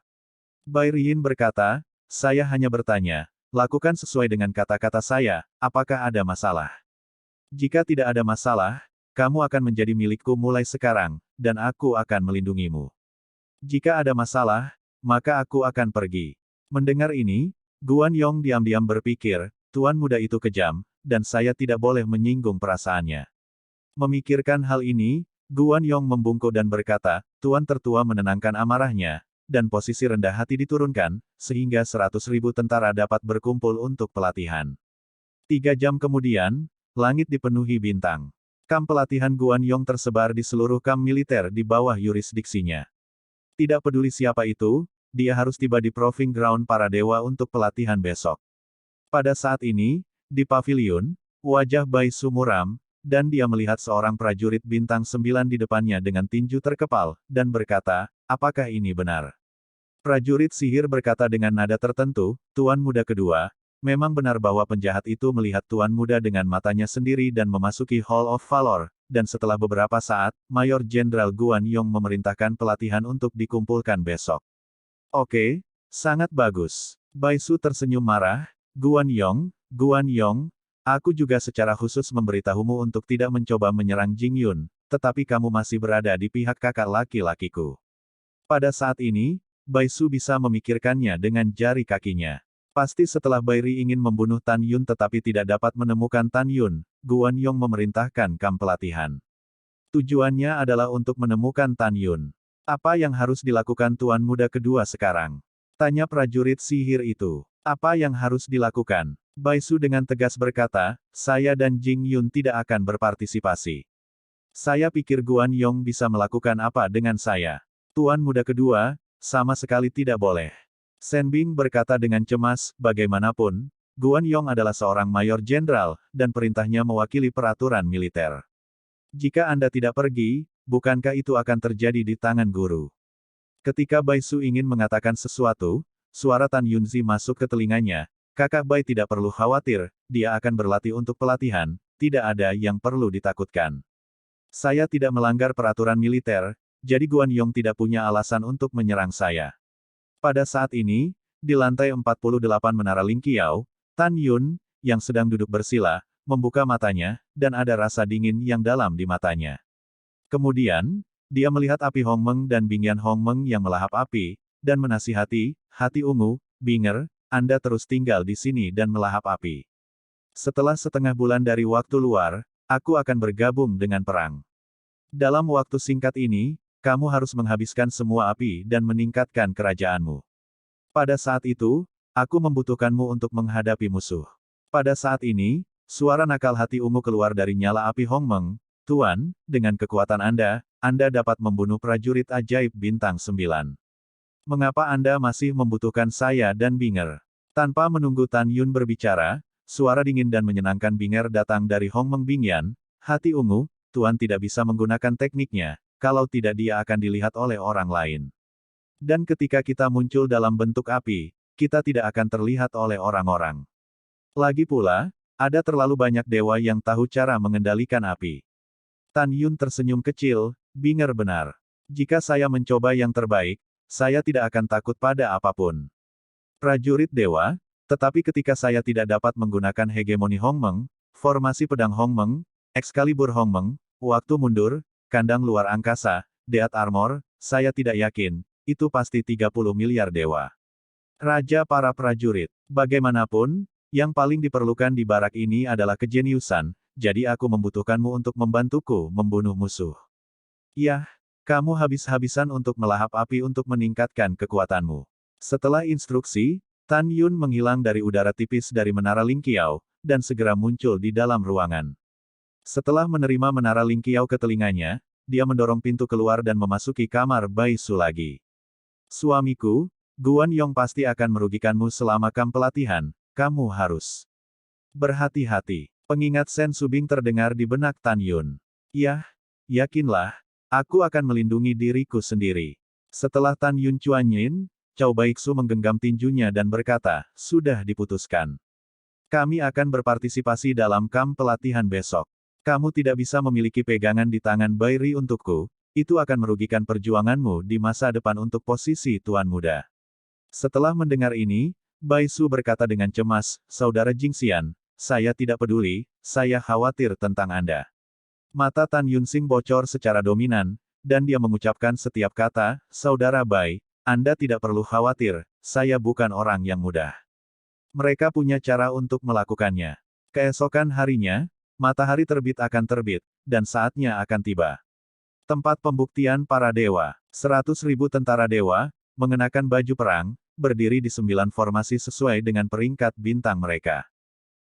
Bai Riyin berkata, saya hanya bertanya, lakukan sesuai dengan kata-kata saya, apakah ada masalah? Jika tidak ada masalah, kamu akan menjadi milikku mulai sekarang, dan aku akan melindungimu. Jika ada masalah, maka aku akan pergi. Mendengar ini, Guan Yong diam-diam berpikir, Tuan Muda itu kejam, dan saya tidak boleh menyinggung perasaannya. Memikirkan hal ini, Guan Yong membungkuk dan berkata, Tuan tertua menenangkan amarahnya, dan posisi rendah hati diturunkan, sehingga 100.000 tentara dapat berkumpul untuk pelatihan. 3 jam kemudian, langit dipenuhi bintang. Kamp pelatihan Guan Yong tersebar di seluruh kamp militer di bawah yurisdiksinya. Tidak peduli siapa itu, dia harus tiba di proving ground para dewa untuk pelatihan besok. Pada saat ini, di paviliun, wajah Bai Su muram, dan dia melihat seorang prajurit bintang 9 di depannya dengan tinju terkepal, dan berkata, apakah ini benar? Prajurit sihir berkata dengan nada tertentu, Tuan Muda kedua, memang benar bahwa penjahat itu melihat Tuan Muda dengan matanya sendiri dan memasuki Hall of Valor, dan setelah beberapa saat, Mayor Jenderal Guan Yong memerintahkan pelatihan untuk dikumpulkan besok. Oke, sangat bagus. Bai Su tersenyum marah, Guan Yong, aku juga secara khusus memberitahumu untuk tidak mencoba menyerang Jing Yun, tetapi kamu masih berada di pihak kakak laki-lakiku. Pada saat ini, Bai Su bisa memikirkannya dengan jari kakinya. Pasti setelah Bai Ri ingin membunuh Tan Yun tetapi tidak dapat menemukan Tan Yun, Guan Yong memerintahkan kamp pelatihan. Tujuannya adalah untuk menemukan Tan Yun. Apa yang harus dilakukan Tuan Muda kedua sekarang? Tanya prajurit sihir itu. Apa yang harus dilakukan? Bai Su dengan tegas berkata, saya dan Jing Yun tidak akan berpartisipasi. Saya pikir Guan Yong bisa melakukan apa dengan saya. Tuan Muda kedua, sama sekali tidak boleh. Shen Bing berkata dengan cemas, bagaimanapun, Guan Yong adalah seorang mayor jenderal, dan perintahnya mewakili peraturan militer. Jika Anda tidak pergi, bukankah itu akan terjadi di tangan guru? Ketika Bai Su ingin mengatakan sesuatu, suara Tan Yunzi masuk ke telinganya, kakak Bai tidak perlu khawatir, dia akan berlatih untuk pelatihan, tidak ada yang perlu ditakutkan. Saya tidak melanggar peraturan militer, jadi Guan Yong tidak punya alasan untuk menyerang saya. Pada saat ini, di lantai 48 Menara Ling Qiao, Tan Yun, yang sedang duduk bersila, membuka matanya, dan ada rasa dingin yang dalam di matanya. Kemudian, Dia melihat api Hongmeng dan Bingyan Hongmeng yang melahap api, dan menasihati, hati ungu, Binger, Anda terus tinggal di sini dan melahap api. Setelah setengah bulan dari waktu luar, aku akan bergabung dengan perang. Dalam waktu singkat ini, kamu harus menghabiskan semua api dan meningkatkan kerajaanmu. Pada saat itu, aku membutuhkanmu untuk menghadapi musuh. Pada saat ini, suara nakal hati ungu keluar dari nyala api Hongmeng. Tuan, dengan kekuatan Anda dapat membunuh prajurit ajaib bintang 9. Mengapa Anda masih membutuhkan saya dan Binger? Tanpa menunggu Tan Yun berbicara, suara dingin dan menyenangkan Binger datang dari Hongmeng Bingyan. Hati ungu, Tuan tidak bisa menggunakan tekniknya, kalau tidak dia akan dilihat oleh orang lain. Dan ketika kita muncul dalam bentuk api, kita tidak akan terlihat oleh orang-orang. Lagi pula, ada terlalu banyak dewa yang tahu cara mengendalikan api. Tan Yun tersenyum kecil, Binger benar. Jika saya mencoba yang terbaik, saya tidak akan takut pada apapun. Prajurit dewa, tetapi ketika saya tidak dapat menggunakan hegemoni Hongmeng, formasi pedang Hongmeng, Excalibur Hongmeng, waktu mundur, kandang luar angkasa, Death Armor, saya tidak yakin, itu pasti 30 miliar dewa. Raja para prajurit, bagaimanapun, yang paling diperlukan di barak ini adalah kejeniusan, jadi aku membutuhkanmu untuk membantuku membunuh musuh. Yah, kamu habis-habisan untuk melahap api untuk meningkatkan kekuatanmu. Setelah instruksi, Tan Yun menghilang dari udara tipis dari Menara Lingqiao, dan segera muncul di dalam ruangan. Setelah menerima Menara Lingqiao ke telinganya, dia mendorong pintu keluar dan memasuki kamar Bai Su lagi. Suamiku, Guan Yong pasti akan merugikanmu selama kamp pelatihan, kamu harus berhati-hati. Pengingat Sen Subing terdengar di benak Tan Yun. Yah, yakinlah, aku akan melindungi diriku sendiri. Setelah Tan Yun cuanyin, Cao Baiksu menggenggam tinjunya dan berkata, sudah diputuskan. Kami akan berpartisipasi dalam kamp pelatihan besok. Kamu tidak bisa memiliki pegangan di tangan Bairi untukku, itu akan merugikan perjuanganmu di masa depan untuk posisi Tuan Muda. Setelah mendengar ini, Baisu berkata dengan cemas, Saudara Jingxian, saya tidak peduli, saya khawatir tentang Anda. Mata Tan Yunsing bocor secara dominan, dan dia mengucapkan setiap kata, Saudara Bai, Anda tidak perlu khawatir, saya bukan orang yang mudah. Mereka punya cara untuk melakukannya. Keesokan harinya, matahari terbit akan terbit, dan saatnya akan tiba. Tempat pembuktian para dewa, 100.000 tentara dewa, mengenakan baju perang, berdiri di 9 formasi sesuai dengan peringkat bintang mereka.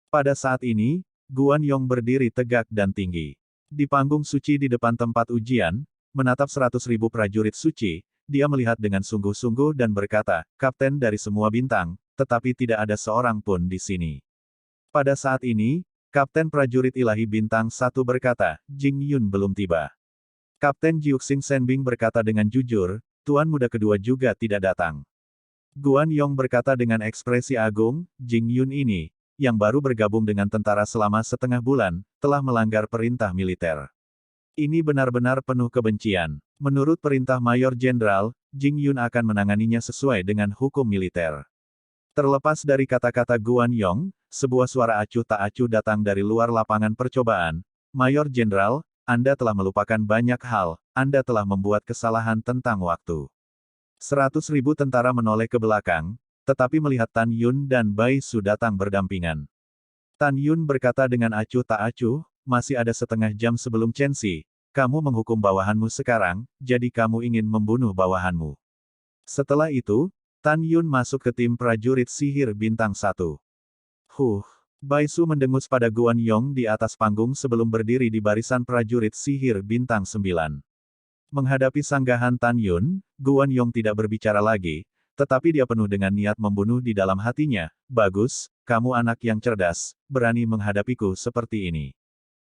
Pada saat ini, Guan Yong berdiri tegak dan tinggi. Di panggung suci di depan tempat ujian, menatap 100.000 prajurit suci, dia melihat dengan sungguh-sungguh dan berkata, Kapten dari semua bintang, tetapi tidak ada seorang pun di sini. Pada saat ini, Kapten prajurit ilahi bintang 1 berkata, Jing Yun belum tiba. Kapten Jiuxing Senbing berkata dengan jujur, Tuan Muda kedua juga tidak datang. Guan Yong berkata dengan ekspresi agung, Jing Yun ini, yang baru bergabung dengan tentara selama setengah bulan, telah melanggar perintah militer. Ini benar-benar penuh kebencian. Menurut perintah Mayor Jenderal, Jing Yun akan menanganinya sesuai dengan hukum militer. Terlepas dari kata-kata Guan Yong, sebuah suara acuh tak acuh datang dari luar lapangan percobaan. Mayor Jenderal, Anda telah melupakan banyak hal, Anda telah membuat kesalahan tentang waktu. 100.000 tentara menoleh ke belakang, tetapi melihat Tan Yun dan Bai Su datang berdampingan. Tan Yun berkata dengan acuh tak acuh, masih ada setengah jam sebelum Chen Si, kamu menghukum bawahanmu sekarang, jadi kamu ingin membunuh bawahanmu. Setelah itu, Tan Yun masuk ke tim prajurit sihir bintang 1. Bai Su mendengus pada Guan Yong di atas panggung sebelum berdiri di barisan prajurit sihir bintang 9. Menghadapi sanggahan Tan Yun, Guan Yong tidak berbicara lagi, tetapi dia penuh dengan niat membunuh di dalam hatinya. Bagus, kamu anak yang cerdas, berani menghadapiku seperti ini.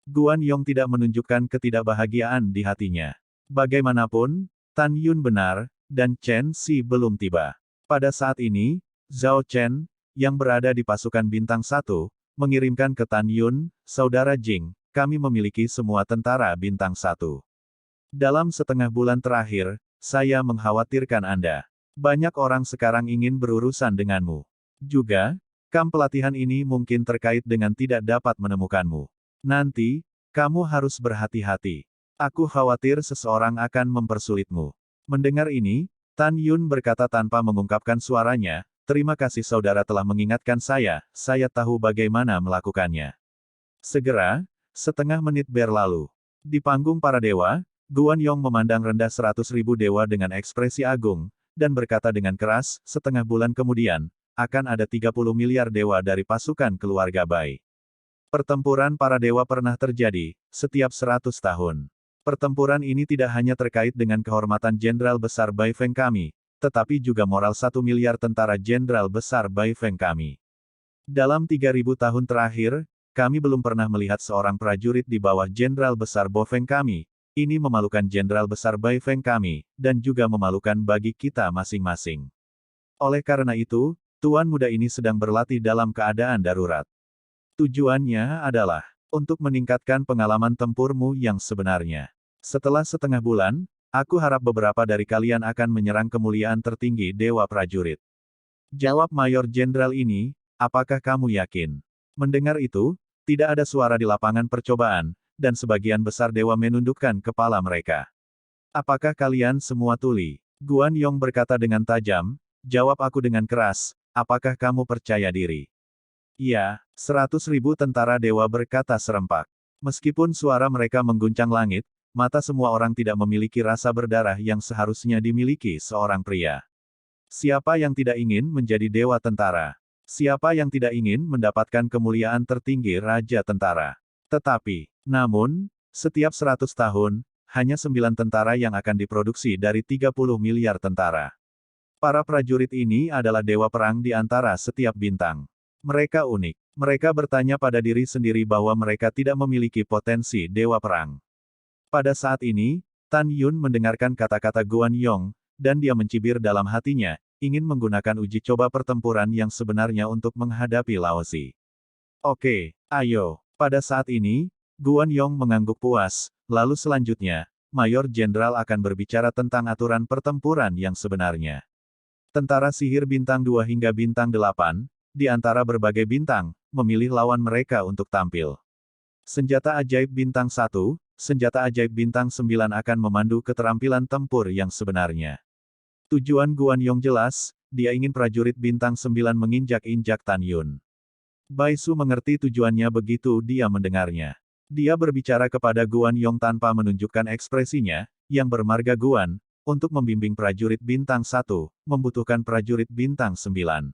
Guan Yong tidak menunjukkan ketidakbahagiaan di hatinya. Bagaimanapun, Tan Yun benar, dan Chen Si belum tiba. Pada saat ini, Zhao Chen, yang berada di pasukan bintang 1, mengirimkan ke Tan Yun, Saudara Jing, kami memiliki semua tentara bintang 1. Dalam setengah bulan terakhir, saya mengkhawatirkan Anda. Banyak orang sekarang ingin berurusan denganmu. Juga, kamp pelatihan ini mungkin terkait dengan tidak dapat menemukanmu. Nanti, kamu harus berhati-hati. Aku khawatir seseorang akan mempersulitmu. Mendengar ini, Tan Yun berkata tanpa mengungkapkan suaranya, terima kasih saudara telah mengingatkan saya tahu bagaimana melakukannya. Segera, setengah menit berlalu. Di panggung para dewa, Guan Yong memandang rendah 100.000 dewa dengan ekspresi agung, dan berkata dengan keras, setengah bulan kemudian, akan ada 30 miliar dewa dari pasukan keluarga Bai. Pertempuran para dewa pernah terjadi, setiap 100 tahun. Pertempuran ini tidak hanya terkait dengan kehormatan Jenderal Besar Bai Feng kami, tetapi juga moral 1 miliar tentara Jenderal Besar Bai Feng kami. Dalam 3.000 tahun terakhir, kami belum pernah melihat seorang prajurit di bawah Jenderal Besar Bo Feng kami. Ini memalukan Jenderal Besar Bai Feng kami, dan juga memalukan bagi kita masing-masing. Oleh karena itu, Tuan Muda ini sedang berlatih dalam keadaan darurat. Tujuannya adalah untuk meningkatkan pengalaman tempurmu yang sebenarnya. Setelah setengah bulan, aku harap beberapa dari kalian akan menyerang kemuliaan tertinggi Dewa Prajurit. Jawab Mayor Jenderal ini, apakah kamu yakin? Mendengar itu, tidak ada suara di lapangan percobaan, dan sebagian besar dewa menundukkan kepala mereka. Apakah kalian semua tuli? Guan Yong berkata dengan tajam, jawab aku dengan keras, apakah kamu percaya diri? Iya, 100.000 tentara dewa berkata serempak. Meskipun suara mereka mengguncang langit, mata semua orang tidak memiliki rasa berdarah yang seharusnya dimiliki seorang pria. Siapa yang tidak ingin menjadi dewa tentara? Siapa yang tidak ingin mendapatkan kemuliaan tertinggi Raja Tentara? Tetapi, namun, setiap 100 tahun, hanya 9 tentara yang akan diproduksi dari 30 miliar tentara. Para prajurit ini adalah dewa perang di antara setiap bintang. Mereka unik. Mereka bertanya pada diri sendiri bahwa mereka tidak memiliki potensi dewa perang. Pada saat ini, Tan Yun mendengarkan kata-kata Guan Yong, dan dia mencibir dalam hatinya, ingin menggunakan uji coba pertempuran yang sebenarnya untuk menghadapi Laozi. Oke, ayo. Pada saat ini, Guan Yong mengangguk puas, lalu selanjutnya, Mayor Jenderal akan berbicara tentang aturan pertempuran yang sebenarnya. Tentara sihir bintang 2 hingga bintang 8, di antara berbagai bintang, memilih lawan mereka untuk tampil. Senjata ajaib bintang 1, senjata ajaib bintang 9 akan memandu keterampilan tempur yang sebenarnya. Tujuan Guan Yong jelas, dia ingin prajurit bintang 9 menginjak-injak Tan Yun. Bai Su mengerti tujuannya begitu dia mendengarnya. Dia berbicara kepada Guan Yong tanpa menunjukkan ekspresinya, yang bermarga Guan, untuk membimbing prajurit bintang 1, membutuhkan prajurit bintang 9.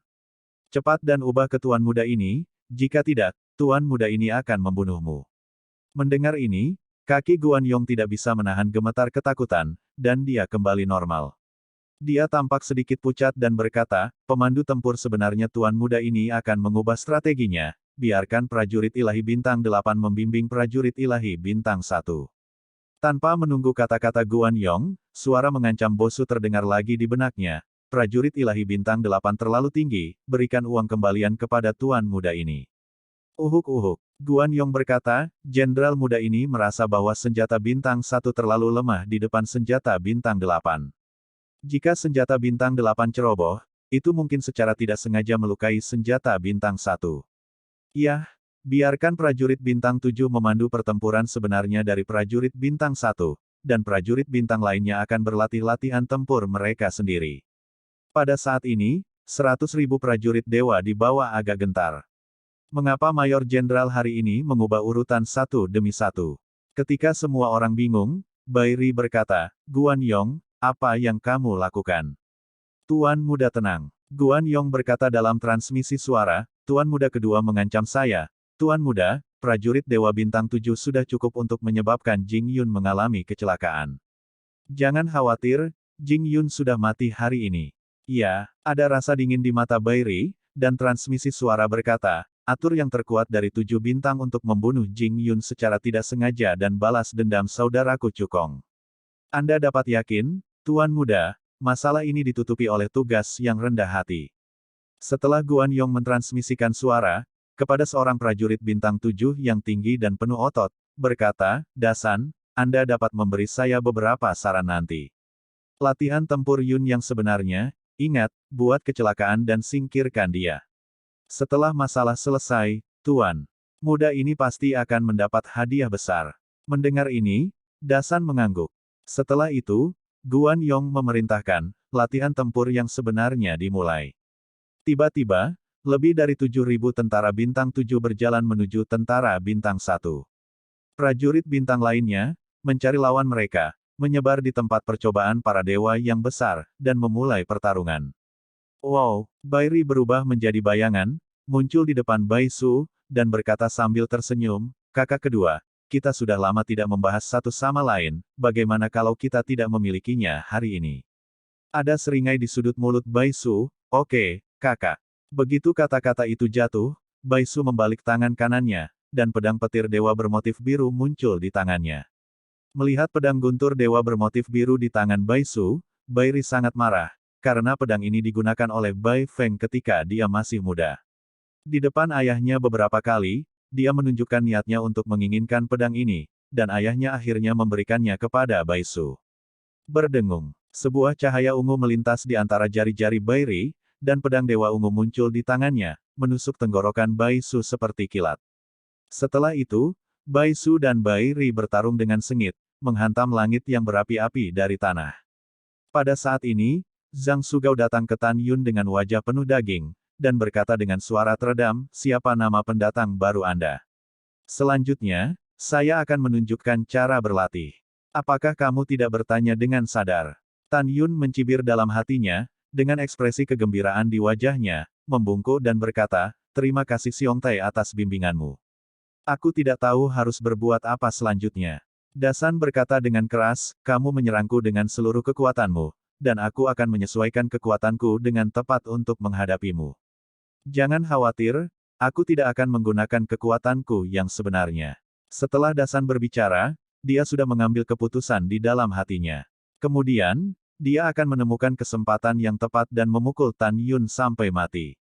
Cepat dan ubah ke Tuan Muda ini, jika tidak, Tuan Muda ini akan membunuhmu. Mendengar ini, kaki Guan Yong tidak bisa menahan gemetar ketakutan, dan dia kembali normal. Dia tampak sedikit pucat dan berkata, pemandu tempur sebenarnya Tuan Muda ini akan mengubah strateginya, biarkan prajurit ilahi bintang 8 membimbing prajurit ilahi bintang 1. Tanpa menunggu kata-kata Guan Yong, suara mengancam bosu terdengar lagi di benaknya, prajurit ilahi bintang 8 terlalu tinggi, berikan uang kembalian kepada Tuan Muda ini. Uhuk-uhuk. Guan Yong berkata, Jenderal muda ini merasa bahwa senjata bintang 1 terlalu lemah di depan senjata bintang 8. Jika senjata bintang 8 ceroboh, itu mungkin secara tidak sengaja melukai senjata bintang 1. Yah, biarkan prajurit bintang 7 memandu pertempuran sebenarnya dari prajurit bintang 1, dan prajurit bintang lainnya akan berlatih latihan tempur mereka sendiri. Pada saat ini, 100.000 prajurit dewa di bawah agak gentar. Mengapa Mayor Jenderal hari ini mengubah urutan satu demi satu? Ketika semua orang bingung, Bai Ri berkata, Guan Yong, apa yang kamu lakukan? Tuan Muda tenang. Guan Yong berkata dalam transmisi suara, Tuan Muda kedua mengancam saya. Tuan Muda, prajurit Dewa Bintang 7 sudah cukup untuk menyebabkan Jing Yun mengalami kecelakaan. Jangan khawatir, Jing Yun sudah mati hari ini. Iya, ada rasa dingin di mata Bai Ri, dan transmisi suara berkata, atur yang terkuat dari 7 bintang untuk membunuh Jing Yun secara tidak sengaja dan balas dendam saudaraku Cukong. Anda dapat yakin, Tuan Muda, masalah ini ditutupi oleh tugas yang rendah hati. Setelah Guan Yong mentransmisikan suara, kepada seorang prajurit bintang 7 yang tinggi dan penuh otot, berkata, Dasan, Anda dapat memberi saya beberapa saran nanti. Latihan tempur Yun yang sebenarnya, ingat, buat kecelakaan dan singkirkan dia. Setelah masalah selesai, Tuan Muda ini pasti akan mendapat hadiah besar. Mendengar ini, Dasan mengangguk. Setelah itu, Guan Yong memerintahkan, latihan tempur yang sebenarnya dimulai. Tiba-tiba, lebih dari 7.000 tentara bintang 7 berjalan menuju tentara bintang 1. Prajurit bintang lainnya, mencari lawan mereka, menyebar di tempat percobaan para dewa yang besar, dan memulai pertarungan. Wow, Bairi berubah menjadi bayangan, muncul di depan Bai Su, dan berkata sambil tersenyum, kakak kedua, kita sudah lama tidak membahas satu sama lain, bagaimana kalau kita tidak memilikinya hari ini? Ada seringai di sudut mulut Bai Su, oke, kakak. Begitu kata-kata itu jatuh, Bai Su membalik tangan kanannya, dan pedang petir dewa bermotif biru muncul di tangannya. Melihat pedang guntur dewa bermotif biru di tangan Bai Su, Bai Ri sangat marah, karena pedang ini digunakan oleh Bai Feng ketika dia masih muda. Di depan ayahnya beberapa kali, dia menunjukkan niatnya untuk menginginkan pedang ini, dan ayahnya akhirnya memberikannya kepada Bai Su. Berdengung, sebuah cahaya ungu melintas di antara jari-jari Bai Ri, dan pedang dewa ungu muncul di tangannya, menusuk tenggorokan Bai Su seperti kilat. Setelah itu, Bai Su dan Bai Ri bertarung dengan sengit, menghantam langit yang berapi-api dari tanah. Pada saat ini, Zhang Sugao datang ke Tan Yun dengan wajah penuh daging, dan berkata dengan suara teredam, siapa nama pendatang baru Anda? Selanjutnya, saya akan menunjukkan cara berlatih. Apakah kamu tidak bertanya dengan sadar? Tan Yun mencibir dalam hatinya, dengan ekspresi kegembiraan di wajahnya, membungkuk dan berkata, terima kasih Xiong Tai atas bimbinganmu. Aku tidak tahu harus berbuat apa selanjutnya. Dasan berkata dengan keras, kamu menyerangku dengan seluruh kekuatanmu, dan aku akan menyesuaikan kekuatanku dengan tepat untuk menghadapimu. Jangan khawatir, aku tidak akan menggunakan kekuatanku yang sebenarnya. Setelah Dasan berbicara, dia sudah mengambil keputusan di dalam hatinya. Kemudian, dia akan menemukan kesempatan yang tepat dan memukul Tan Yun sampai mati.